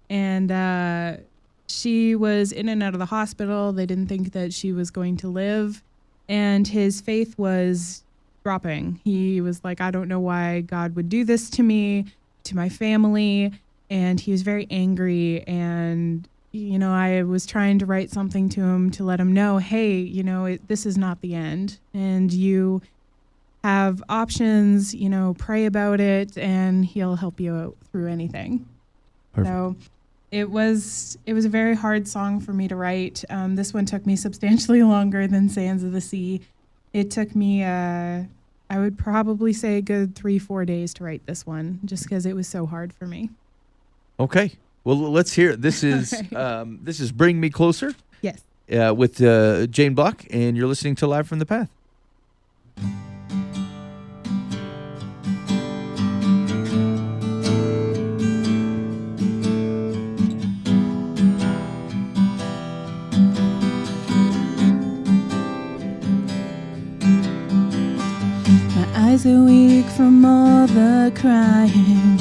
and she was in and out of the hospital. They didn't think that she was going to live, and his faith was dropping. He was like, I don't know why God would do this to me, to my family. And he was very angry, and, you know, I was trying to write something to him to let him know, hey, you know, this is not the end, and you have options, you know, pray about it, and he'll help you out through anything. Perfect. So it was a very hard song for me to write. This one took me substantially longer than Sands of the Sea. It took me, I would probably say a good 3-4 days to write this one, just because it was so hard for me. Okay. Well, let's hear it. This is right. This is Bring Me Closer. Yes. With Jayne Blok, and you're listening to Live from the Path. My eyes are weak from all the crying.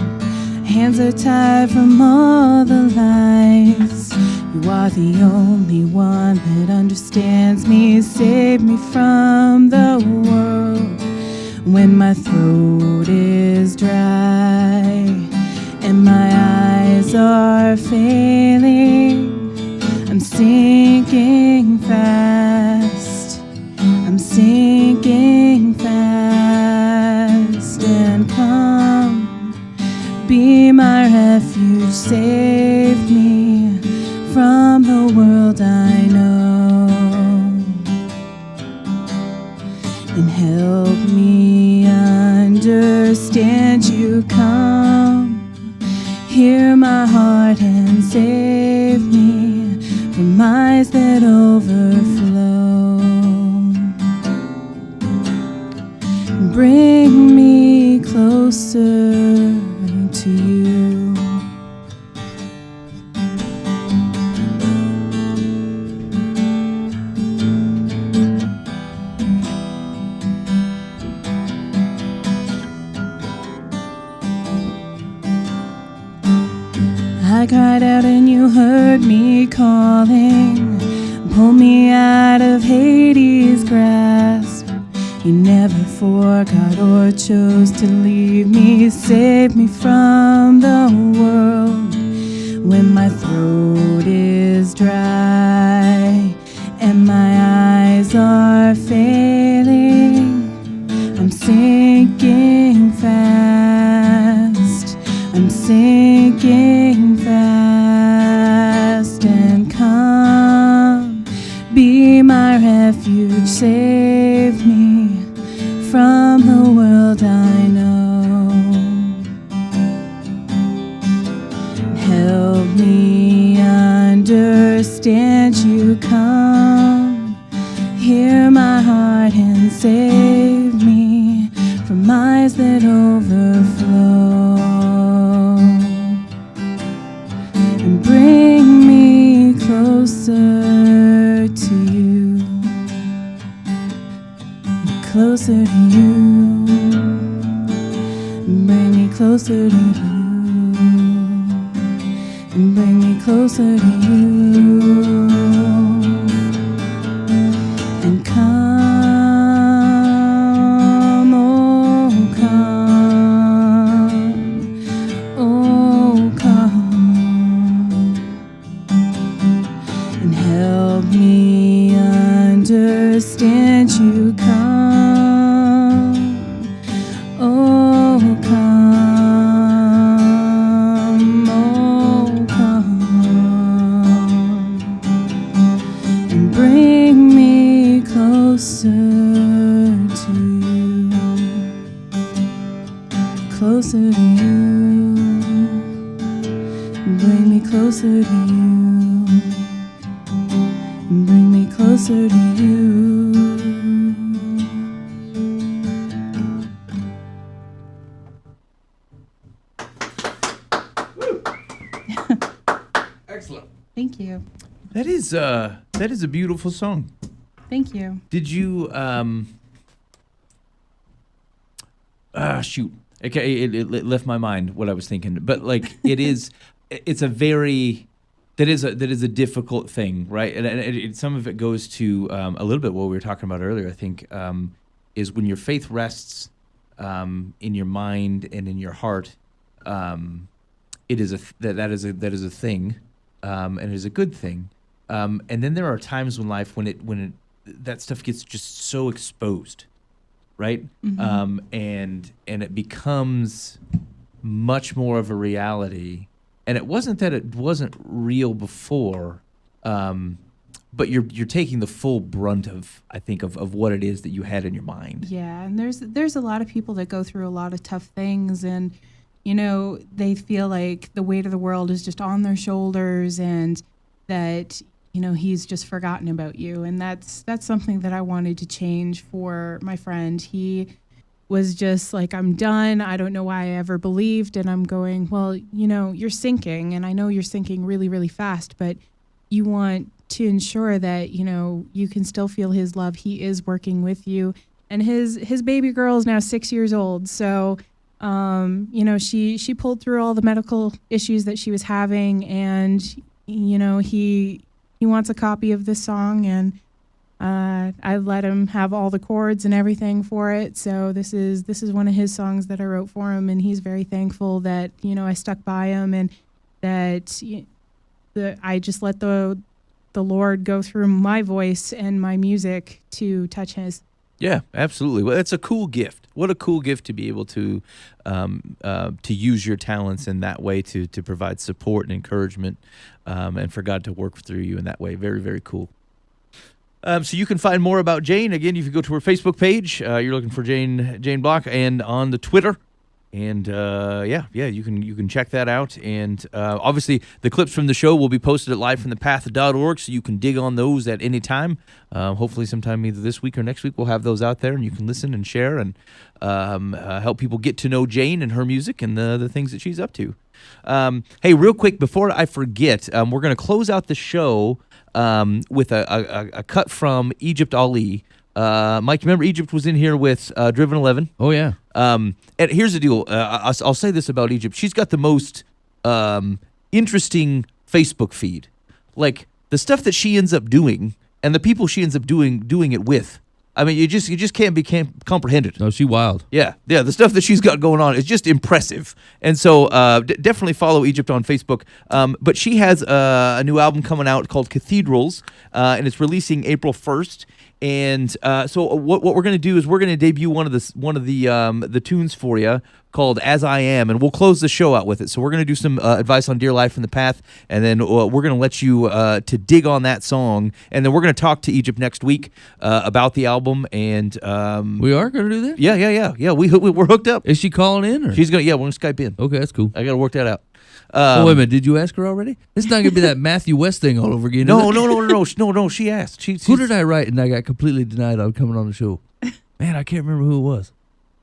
Hands are tired from all the lies. You are the only one that understands me. Save me from the world when my throat is dry and my eyes are failing. I'm sinking fast. I'm sinking fast. And come, be my refuge. Save me from the world I know. And help me understand you. Come, hear my heart and save me from eyes that overflow. Bring me closer to you. I cried out and you heard me calling. Pull me out of Hades' grasp. You never forgot or chose to leave me. Save me from the world when my throat is dry and my eyes are failing. I'm sinking fast. I'm sinking fast. And come, be my refuge. Save me from the world I know. Help me understand you. Come, hear my heart and save me from eyes that overflow. And bring me closer to you. Closer to you. Bring me closer to you. And bring me closer to you. And come, oh come, oh come, and help me understand you. Come, oh come, oh come, and bring me closer to you, closer to you, bring me closer to you, bring me closer to you. Excellent. Thank you. That is a beautiful song. Thank you. Did you shoot. Okay, it left my mind what I was thinking. But like it's a very that is a difficult thing, right? And some of it goes to a little bit what we were talking about earlier. I think is when your faith rests in your mind and in your heart. It is that is a thing, and it is a good thing. And then there are times in life when that stuff gets just so exposed, right? Mm-hmm. And it becomes much more of a reality. And it wasn't that it wasn't real before, but you're taking the full brunt of, I think, of what it is that you had in your mind. Yeah, and there's a lot of people that go through a lot of tough things, and they feel like the weight of the world is just on their shoulders, and that he's just forgotten about you. And that's something that I wanted to change for my friend. He was just like, I'm done. I don't know why I ever believed. And I'm going, well, you're sinking, and I know you're sinking really, really fast, but you want to ensure that, you can still feel his love. He is working with you. And his baby girl is now 6 years old. So, she pulled through all the medical issues that she was having, and he wants a copy of this song, and I let him have all the chords and everything for it. So this is one of his songs that I wrote for him, and he's very thankful that I stuck by him, and that I just let the Lord go through my voice and my music to touch his. Yeah, absolutely. Well, it's a cool gift. What a cool gift to be able to use your talents in that way to provide support and encouragement, and for God to work through you in that way. Very, very cool. So you can find more about Jayne. Again, you can go to her Facebook page. You're looking for Jayne Blok, and on the Twitter. And you can check that out. And obviously, the clips from the show will be posted at livefromthepath.org, so you can dig on those at any time. Hopefully, sometime either this week or next week, we'll have those out there, and you can listen and share and help people get to know Jayne and her music and the things that she's up to. Hey, real quick, before I forget, we're going to close out the show with a cut from Egypt Ali. Mike, remember Egypt was in here with Driven 11? Oh, yeah. And here's the deal. I'll say this about Egypt. She's got the most interesting Facebook feed. Like, the stuff that she ends up doing and the people she ends up doing it with. I mean, you just can't comprehend it. No, she wild. Yeah, the stuff that she's got going on is just impressive. And so definitely follow Egypt on Facebook. But she has a new album coming out called Cathedrals, and it's releasing April 1st. And so what we're going to do is we're going to debut one of the tunes for you called As I Am, and we'll close the show out with it. So we're going to do some advice on Dear Life from the Path, and then we're going to let you to dig on that song, and then we're going to talk to Egypt next week about the album. And we are going to do that? Yeah. We're hooked up. Is she calling in? Or? She's going. Yeah, we're going to Skype in. Okay, that's cool. I got to work that out. Oh, wait a minute. Did you ask her already? It's not going to be that Matthew West thing all over again. No. She asked. Who did I write and I got completely denied on coming on the show? Man, I can't remember who it was.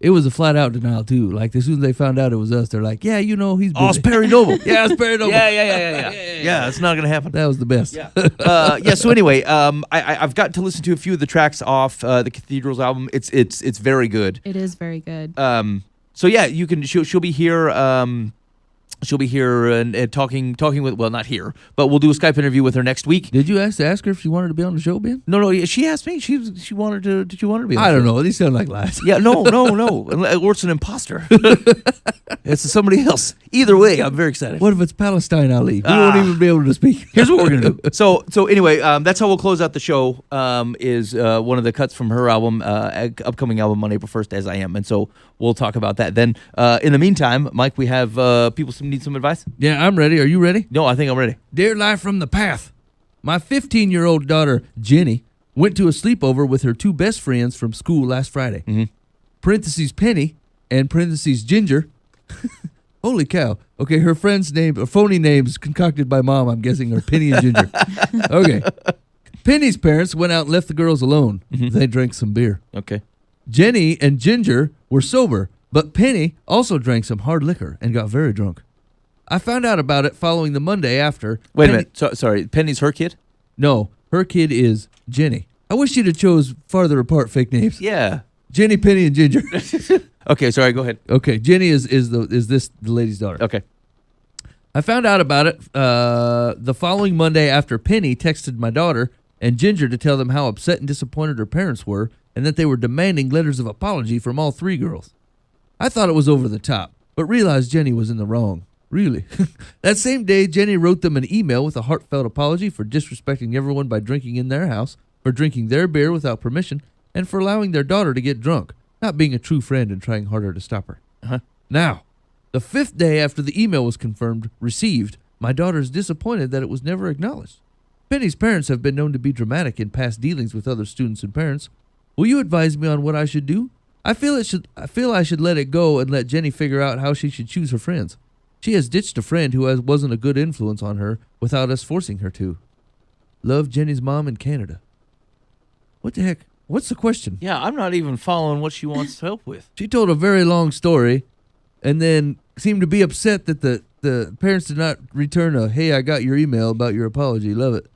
It was a flat out denial too. Like as soon as they found out it was us, they're like, "Yeah, he's busy." Oh, it's Perry Noble. Yeah, it's Perry Noble. Yeah, it's not gonna happen. That was the best. Yeah. So anyway, I've got to listen to a few of the tracks off the Cathedrals album. It's very good. It is very good. So yeah, you can. She'll be here. She'll be here and talking with, well, not here, but we'll do a Skype interview with her next week. Did you ask her if she wanted to be on the show, Ben? No, she asked me. She wanted to. Did you want her to be on the show? I don't know. These sound like lies. Yeah, no. Or it's an imposter. It's somebody else. Either way, I'm very excited. What if it's Palestine, Ali? We won't even be able to speak. Here's what we're going to do. So anyway, that's how we'll close out the show, is one of the cuts from her album, upcoming album on April 1st, As I Am. And so we'll talk about that. Then in the meantime, Mike, we have people need some advice? Yeah, I'm ready. Are you ready? No, I think I'm ready. Dear Life from the Path, my 15-year-old daughter, Jenny, went to a sleepover with her two best friends from school last Friday. Mm-hmm. Parentheses Penny and parentheses Ginger. Holy cow. Okay, her friends' phony names concocted by mom, I'm guessing, are Penny and Ginger. Okay. Penny's parents went out and left the girls alone. Mm-hmm. They drank some beer. Okay. Jenny and Ginger were sober, but Penny also drank some hard liquor and got very drunk. I found out about it following the Monday after. Wait a minute. Sorry, Penny's her kid? No, her kid is Jenny. I wish you'd have chose farther apart fake names. Yeah. Jenny, Penny, and Ginger. Okay, sorry, go ahead. Okay, Jenny is the lady's daughter. Okay. I found out about it the following Monday after Penny texted my daughter and Ginger to tell them how upset and disappointed her parents were and that they were demanding letters of apology from all three girls. I thought it was over the top, but realized Jenny was in the wrong. Really? That same day, Jenny wrote them an email with a heartfelt apology for disrespecting everyone by drinking in their house, for drinking their beer without permission, and for allowing their daughter to get drunk, not being a true friend and trying harder to stop her. Now, the fifth day after the email was received, my daughter is disappointed that it was never acknowledged. Penny's parents have been known to be dramatic in past dealings with other students and parents. Will you advise me on what I should do? I feel I should let it go and let Jenny figure out how she should choose her friends. She has ditched a friend who wasn't a good influence on her without us forcing her to. Love, Jenny's mom in Canada. What the heck? What's the question? Yeah, I'm not even following what she wants help with. She told a very long story and then seemed to be upset that the parents did not return a, "Hey, I got your email about your apology. Love it."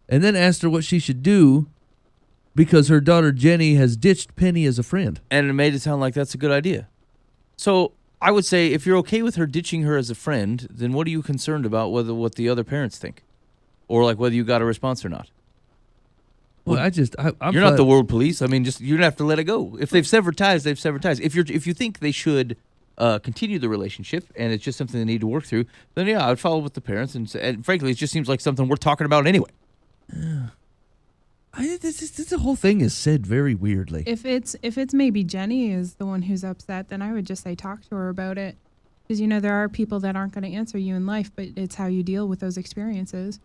And then asked her what she should do because her daughter Jenny has ditched Penny as a friend. And it made it sound like that's a good idea. So I would say if you're okay with her ditching her as a friend, then what are you concerned about what the other parents think? or like whether you got a response or not. Well, I'm You're not the world police. I mean, just you're gonna have to let it go. If they've severed ties, they've severed ties. If you think they should continue the relationship and it's just something they need to work through, then yeah, I would follow with the parents. And frankly, it just seems like something we're talking about anyway. This whole thing is said very weirdly. If it's maybe Jenny is the one who's upset, then I would just say talk to her about it. Because, there are people that aren't going to answer you in life, but it's how you deal with those experiences.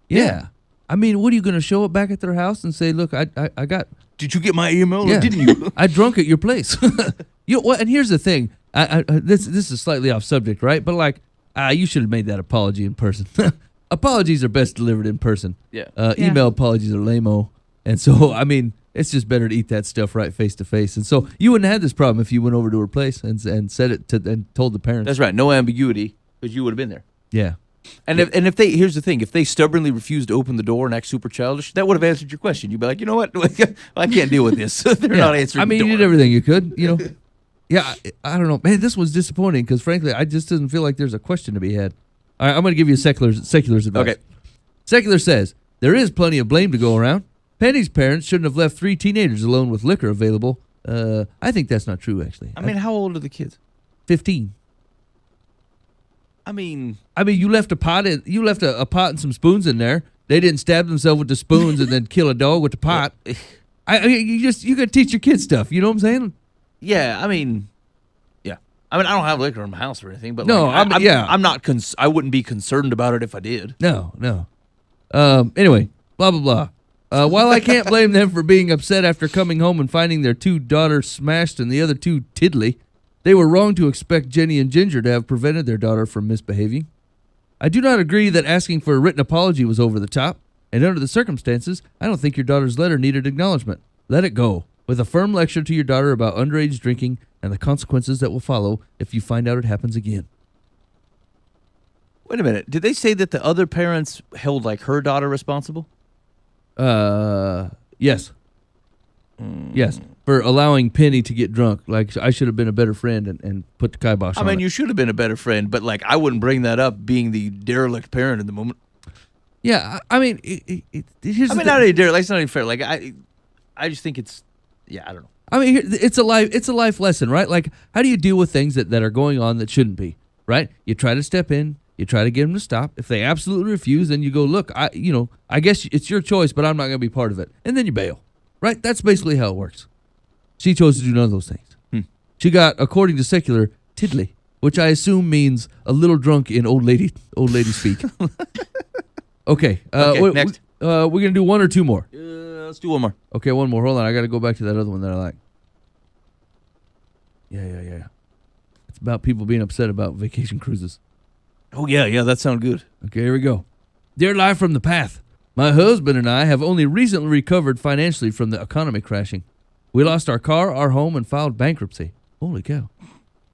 Yeah. I mean, what are you going to show up back at their house and say, look, I got... Did you get my email or Yeah. didn't you? I drunk at your place. What? And here's the thing. This is slightly off subject, right? But like, you should have made that apology in person. Apologies are best delivered in person. Yeah. Email apologies are lame-o. And so, I mean, it's just better to eat that stuff right face to face. And so you wouldn't have had this problem if you went over to her place and said it and told the parents. That's right. No ambiguity, because you would have been there. Yeah. And if they here's the thing, if they stubbornly refused to open the door and act super childish, that would have answered your question. You'd be like, you know what, I can't deal with this. They're not answering. I mean, the door. you did everything you could. Yeah. I don't know, man. This was disappointing because frankly, I just didn't feel like there's a question to be had. All right, I'm going to give you secular's advice. Okay. Secular says there is plenty of blame to go around. Penny's parents shouldn't have left 3 teenagers alone with liquor available. I think that's not true, actually. I mean, how old are the kids? 15. I mean, you left a pot and some spoons in there. They didn't stab themselves with the spoons and then kill a dog with the pot. You got to teach your kids stuff. You know what I'm saying? yeah. I mean, I don't have liquor in my house or anything, but No, like, I'm not. I wouldn't be concerned about it if I did. No. Anyway, blah, blah, blah. While I can't blame them for being upset after coming home and finding their 2 daughters smashed and the other 2 tiddly, they were wrong to expect Jenny and Ginger to have prevented their daughter from misbehaving. I do not agree that asking for a written apology was over the top, and under the circumstances, I don't think your daughter's letter needed acknowledgement. Let it go, with a firm lecture to your daughter about underage drinking and the consequences that will follow if you find out it happens again. Wait a minute. Did they say that the other parents held like her daughter responsible? Yes. Yes. For allowing Penny to get drunk. Like, I should have been a better friend and put the kibosh on I mean, it. you should have been a better friend, but like I wouldn't bring that up being the derelict parent in the moment. Yeah, I mean, here's I the mean, thing. not a derelict. That's not even fair. Like I just think it's, I don't know. I mean, it's a life lesson, right? Like, how do you deal with things that are going on that shouldn't be, right? You try to step in, you try to get them to stop. If they absolutely refuse, then you go, look, I guess it's your choice, but I'm not going to be part of it. And then you bail, right? That's basically how it works. She chose to do none of those things. She got, according to secular, tiddly, which I assume means a little drunk in old lady speak. Okay. Next. We're going to do 1 or 2 more. Let's do one more. Okay, 1 more. Hold on. I got to go back to that other one that I like. Yeah. It's about people being upset about vacation cruises. Oh yeah, that sounds good. Okay, here we go. Dear Live from the Path, my husband and I have only recently recovered financially from the economy crashing. We lost our car, our home, and filed bankruptcy. Holy cow.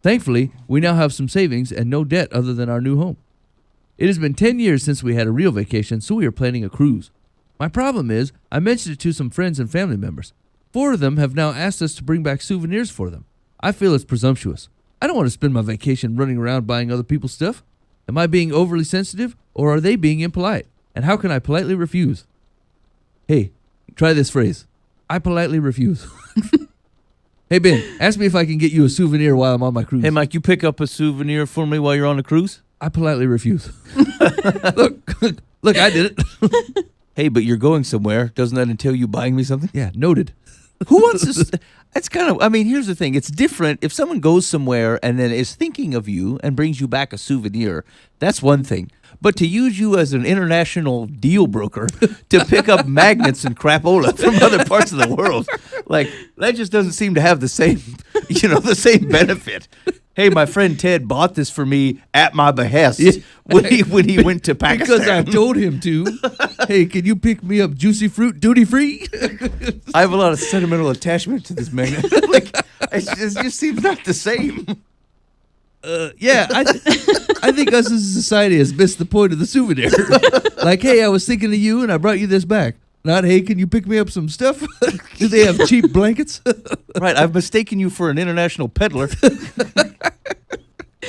Thankfully, we now have some savings and no debt other than our new home. It has been 10 years since we had a real vacation, so we are planning a cruise. My problem is, I mentioned it to some friends and family members. 4 of them have now asked us to bring back souvenirs for them. I feel it's presumptuous. I don't want to spend my vacation running around buying other people's stuff. Am I being overly sensitive, or are they being impolite? And how can I politely refuse? Hey, try this phrase. I politely refuse. Hey, Ben, ask me if I can get you a souvenir while I'm on my cruise. Hey, Mike, you pick up a souvenir for me while you're on the cruise? I politely refuse. Look, I did it. Hey, but you're going somewhere. Doesn't that entail you buying me something? Yeah, noted. Who wants to? It's kind of. I mean, here's the thing. It's different if someone goes somewhere and then is thinking of you and brings you back a souvenir. That's one thing. But to use you as an international deal broker to pick up magnets and crapola from other parts of the world, like that just doesn't seem to have the same, the same benefit. Hey, my friend Ted bought this for me at my behest when he went to Pakistan. Because I told him to. Hey, can you pick me up juicy fruit duty free? I have a lot of sentimental attachment to this magnet. It just seems not the same. Yeah, I think us as a society has missed the point of the souvenir. Like, hey, I was thinking of you and I brought you this back. Not, hey, can you pick me up some stuff? Do they have cheap blankets? Right, I've mistaken you for an international peddler.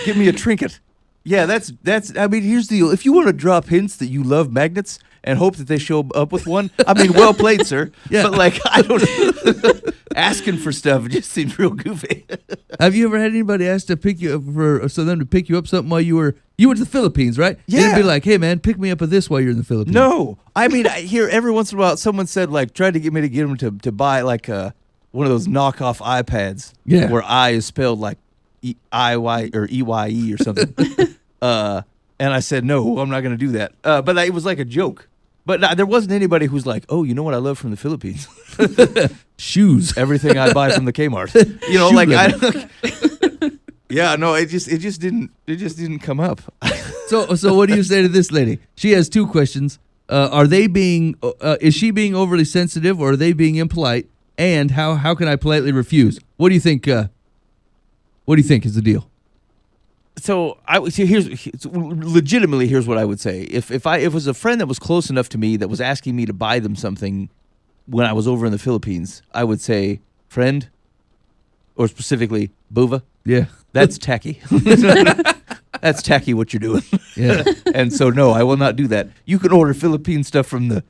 Give me a trinket. Yeah, that's. I mean, here's the deal. If you want to drop hints that you love magnets and hope that they show up with one, I mean, well played, sir. Yeah. But like, I don't asking for stuff. It just seems real goofy. Have you ever had anybody ask to pick you up them to pick you up something while you went to the Philippines, right? Yeah. They'd be like, hey man, pick me up a this while you're in the Philippines. No, I mean, I hear every once in a while someone said like tried to get me to get them to buy like one of those knockoff iPads. Yeah. Where I is spelled like I-Y or E-Y-E or something. And I said, no, I'm not going to do that. But it was like a joke. But there wasn't anybody who's like, oh, you know what I love from the Philippines? Shoes. Everything I buy from the Kmart. You know, Shoe like leather. yeah, no, it just didn't come up. So what do you say to this lady? She has two questions. Are they being? Is she being overly sensitive, or are they being impolite? And how can I politely refuse? What do you think? What do you think is the deal? So legitimately here's what I would say. If it was a friend that was close enough to me that was asking me to buy them something when I was over in the Philippines, I would say, friend, or specifically Buva. Yeah, That's tacky. That's tacky what you're doing. yeah. And so no, I will not do that. You can order Philippine stuff from the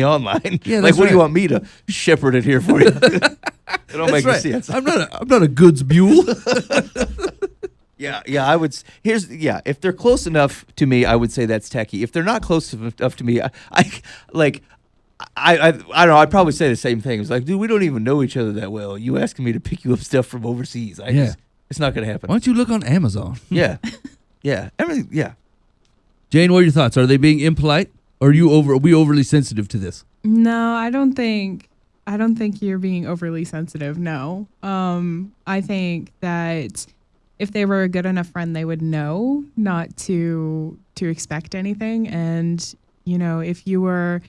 online. Yeah, like that's what do you right. want me to shepherd it here for you? It don't make any sense. I'm not a goods mule. Yeah, I would. If they're close enough to me, I would say that's tacky. If they're not close enough to me, I don't know. I'd probably say the same thing. It's like, dude, we don't even know each other that well. You asking me to pick you up stuff from overseas? It's not gonna happen. Why don't you look on Amazon? Yeah, yeah, everything. Yeah. Jane, what are your thoughts? Are they being impolite, or are we overly sensitive to this? No, I don't think you're being overly sensitive. No. I think that if they were a good enough friend, they would know not to expect anything. And, you know, if you were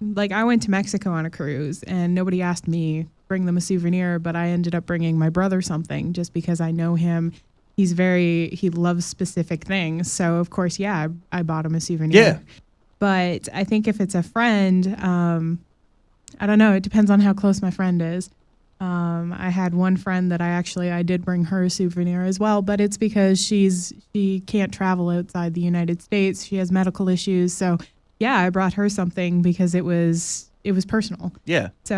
like, I went to Mexico on a cruise and nobody asked me bring them a souvenir, but I ended up bringing my brother something just because I know him. He loves specific things. So of course, yeah, I bought him a souvenir. Yeah. But I think if it's a friend, I don't know. It depends on how close my friend is. I had one friend that I did bring her a souvenir as well, but it's because she can't travel outside the United States. She has medical issues. So yeah, I brought her something because it was personal. Yeah. So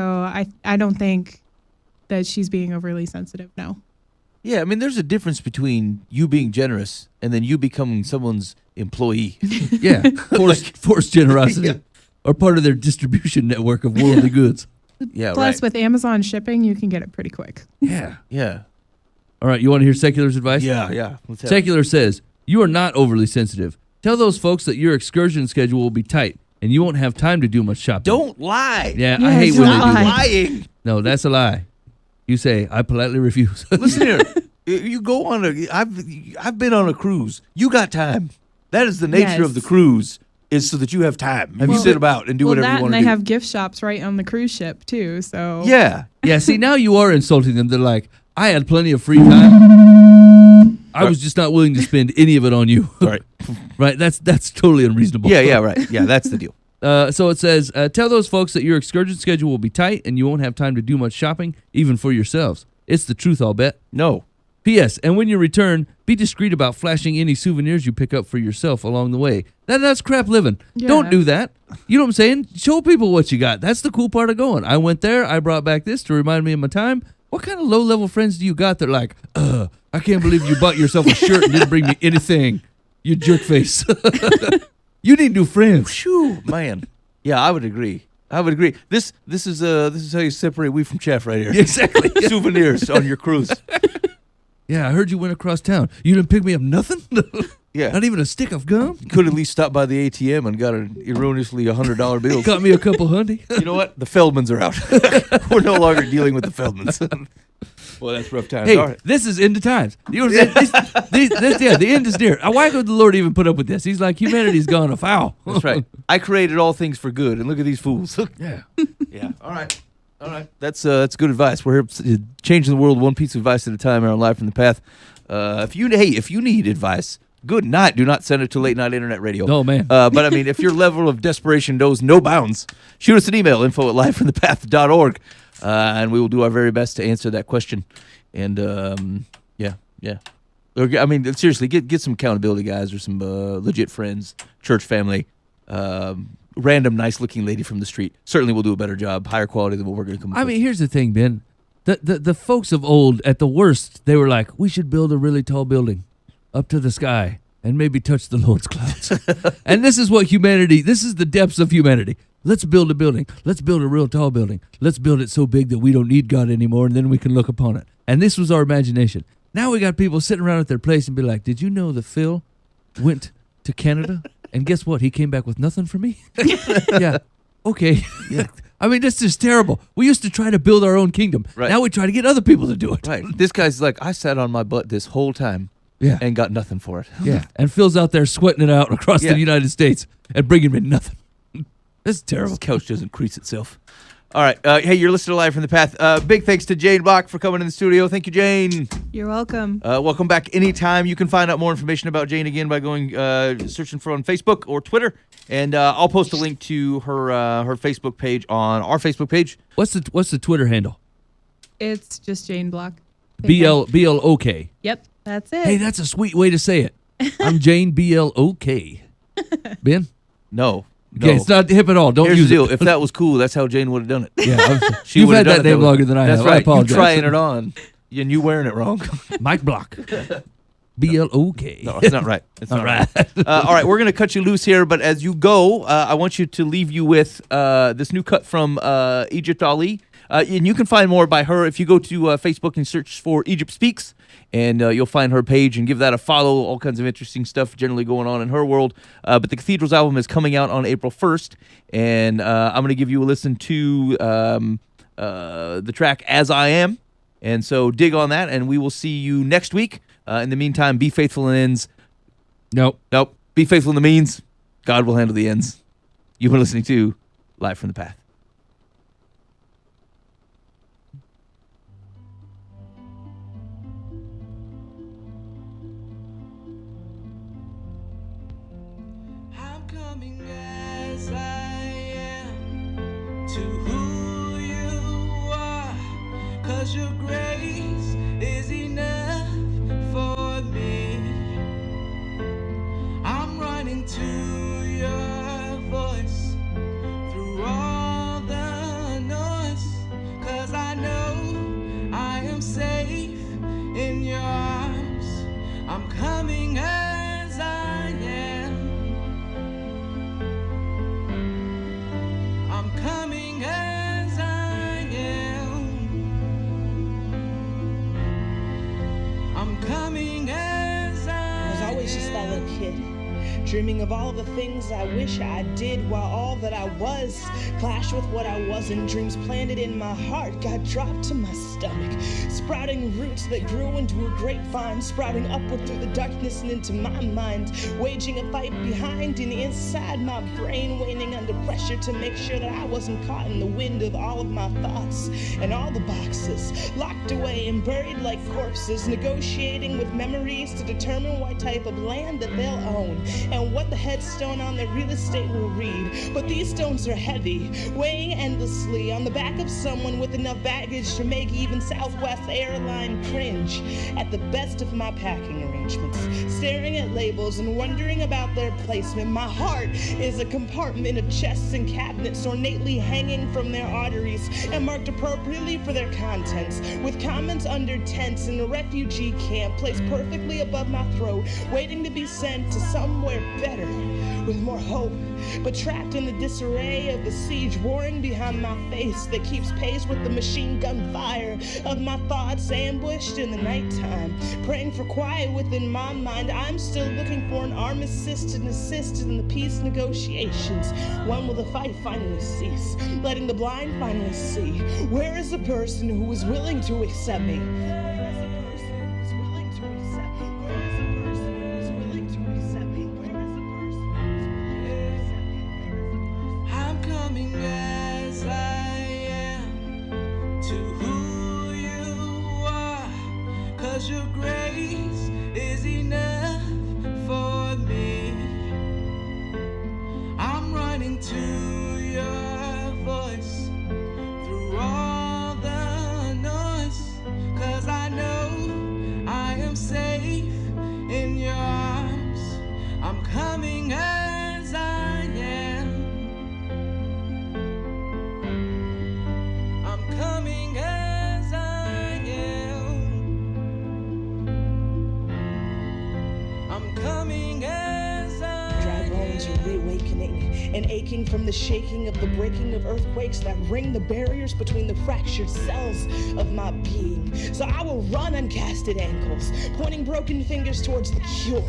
I don't think that she's being overly sensitive. No. Yeah, I mean, there's a difference between you being generous and then you becoming someone's employee. Yeah, forced generosity, or part of their distribution network of worldly goods. Yeah, Plus, right. with Amazon shipping, you can get it pretty quick. Yeah. Yeah. All right, you want to hear Secular's advice? Yeah. Let's have it. Secular says, you are not overly sensitive. Tell those folks that your excursion schedule will be tight and you won't have time to do much shopping. Don't lie. Yeah, I Yeah, hate when they don't do that. lie. Lying. No, that's a lie. You say, I politely refuse. Listen here. You go on I've been on a cruise. You got time. That is the nature of the Yes. cruise, is so that you have time. You Well, sit about and do whatever you and want they to do. have gift shops right on the cruise ship too. So Yeah. Yeah, see, now you are insulting them. They're like, I had plenty of free time. I was just not willing to spend any of it on you. Right. Right? That's totally unreasonable. Yeah, right. Yeah, that's the deal. So it says, tell those folks that your excursion schedule will be tight and you won't have time to do much shopping, even for yourselves. It's the truth, I'll bet. No. P.S. And when you return, be discreet about flashing any souvenirs you pick up for yourself along the way. That's crap living. Yeah. Don't do that. You know what I'm saying? Show people what you got. That's the cool part of going. I went there. I brought back this to remind me of my time. What kind of low-level friends do you got that are like, I can't believe you bought yourself a shirt and didn't bring me anything. You jerk face. You need new friends. Phew, man. Yeah, I would agree. This is how you separate wheat from chaff right here. Exactly. Souvenirs on your cruise. Yeah, I heard you went across town. You didn't pick me up nothing? Yeah. Not even a stick of gum? Could at least stop by the ATM and got an erroneously $100 bill. Got me a couple hundy. You know what? The Feldmans are out. We're no longer dealing with the Feldmans. Well, that's rough times. Hey, All right. this is end of times. You know what I'm saying? The end is near. Why would the Lord even put up with this? He's like, humanity's gone afoul. That's right. I created all things for good, and look at these fools. Yeah. Yeah. All right. That's good advice. We're here changing the world one piece of advice at a time here on Live from the Path. If you need advice, good night. Do not send it to late night internet radio. No, man. But I mean, if your level of desperation knows no bounds, shoot us an email, info@livefromthepath.org, and we will do our very best to answer that question. And yeah. I mean, seriously, get some accountability guys or some legit friends, church family, random nice looking lady from the street. Certainly will do a better job, higher quality than what we're going to come up I with. mean, here's the thing, Ben. The folks of old, at the worst, they were like, we should build a really tall building up to the sky and maybe touch the Lord's clouds. And this is this is the depths of humanity. Let's build a building. Let's build a real tall building. Let's build it so big that we don't need God anymore, and then we can look upon it. And this was our imagination. Now we got people sitting around at their place and be like, did you know that Phil went to Canada? And guess what? He came back with nothing for me? Yeah. Okay. Yeah. I mean, this is terrible. We used to try to build our own kingdom. Right. Now we try to get other people to do it. Right. This guy's like, I sat on my butt this whole time Yeah. and got nothing for it. Yeah. And Phil's out there sweating it out across Yeah. the United States and bringing me nothing. This is terrible. This couch doesn't crease itself. All right. Hey, you're listening to Live from the Path. Big thanks to Jayne Blok for coming in the studio. Thank you, Jayne. You're welcome. Welcome back anytime. You can find out more information about Jayne again by going searching for on Facebook or Twitter. And I'll post a link to her Facebook page on our Facebook page. What's the Twitter handle? It's just Jayne Blok. BLOK. Yep, that's it. Hey, that's a sweet way to say it. I'm Jayne BLOK. Ben? No. Okay, it's not hip at all. Don't Here's use the deal. it. If that was cool, that's how Jayne would have done it. Yeah, She you've would've had done that it name way. longer than I That's have. I right. You apologize. trying it on, and you wearing it wrong. Mike Block. BLOK. No, it's not right. It's not right. All right, we're going to cut you loose here, but as you go, I want you to leave you with this new cut from Egypt Ali. And you can find more by her if you go to Facebook and search for Egypt Speaks, and you'll find her page and give that a follow. All kinds of interesting stuff generally going on in her world. But the Cathedrals album is coming out on April 1st, and I'm going to give you a listen to the track As I Am. And so dig on that, and we will see you next week. In the meantime, be faithful in ends. Nope. Be faithful in the means. God will handle the ends. You've been listening to Live from the Path. I'm coming as I am to who you are, 'cause your grace is enough for me. I'm running to your voice through all the noise, 'cause I know I am safe in your arms. I'm coming as I am. I'm coming as I am. I'm coming as I am. I was always just that little kid, dreaming of all the things I wish I did, while all that I was clashed with what I wasn't. Dreams planted in my heart got dropped to my stomach, sprouting roots that grew into a grapevine, sprouting upward through the darkness and into my mind, waging a fight behind and inside my brain, waning under pressure to make sure that I wasn't caught in the wind of all of my thoughts and all the boxes locked away and buried like corpses, negotiating with memories to determine what type of land that they'll own and what the headstone on their real estate will read. But these stones are heavy, weighing endlessly on the back of someone with enough baggage to make even Southwest Airline cringe at the best of my packing arrangements, staring at labels and wondering about their placement. My heart is a compartment of chests and cabinets ornately hanging from their arteries and marked appropriately for their contents, with comments under tents in a refugee camp placed perfectly above my throat, waiting to be sent to somewhere better with more hope, but trapped in the disarray of the siege warring behind my face that keeps pace with the machine gun fire of my thoughts, ambushed in the nighttime, praying for quiet within my mind. I'm still looking for an armistice to assist in the peace negotiations. When will the fight finally cease, letting the blind finally see? Where is the person who is willing to accept me? Where is the person who is willing to accept me? Where is the person who is willing to accept me? Where is the person who is willing to accept me? I'm coming as I am to who you are, 'cause your grace is enough for me. I'm running to your voice through all the noise, 'cause I know I am safe and aching from the shaking of the breaking of earthquakes that ring the barriers between the fractured cells of my being. So I will run on casted ankles, pointing broken fingers towards the cure,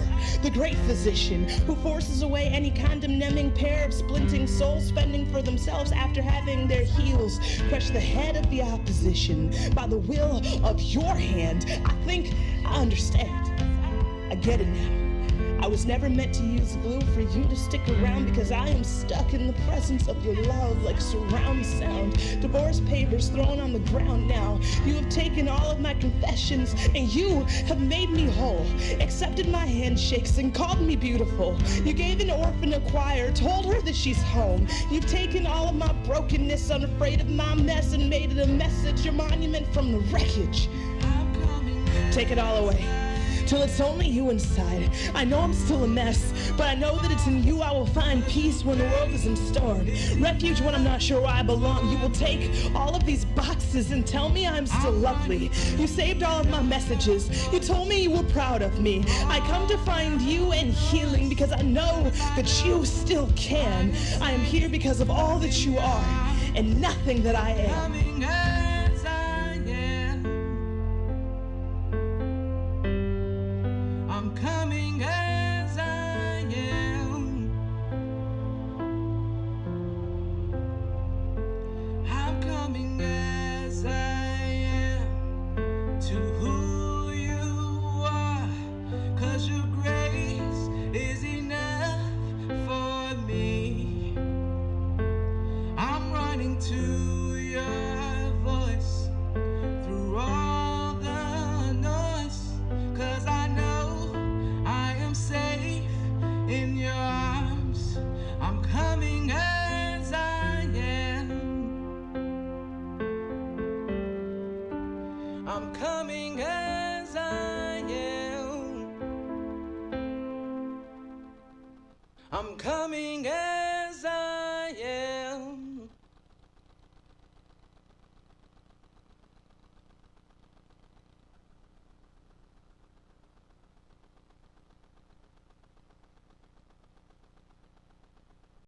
the great physician who forces away any condemning pair of splinting souls fending for themselves after having their heels crush the head of the opposition by the will of your hand. I think I understand. I get it now. I was never meant to use glue for you to stick around because I am stuck in the presence of your love like surround sound. Divorce papers thrown on the ground now. You have taken all of my confessions and you have made me whole. Accepted my handshakes and called me beautiful. You gave an orphan a choir, told her that she's home. You've taken all of my brokenness, unafraid of my mess, and made it a message, a monument from the wreckage. Take it all away, till it's only you inside. I know I'm still a mess, but I know that it's in you I will find peace when the world is in storm. Refuge when I'm not sure where I belong. You will take all of these boxes and tell me I'm still lovely. You saved all of my messages. You told me you were proud of me. I come to find you and healing because I know that you still can. I am here because of all that you are and nothing that I am. I'm coming as I am. I'm coming as I am to who you are, 'cause your grace is enough for me. I'm running to your voice through all the noise, 'cause I know I am safe in your arms. I'm coming as I am. I'm coming as I am. I'm coming as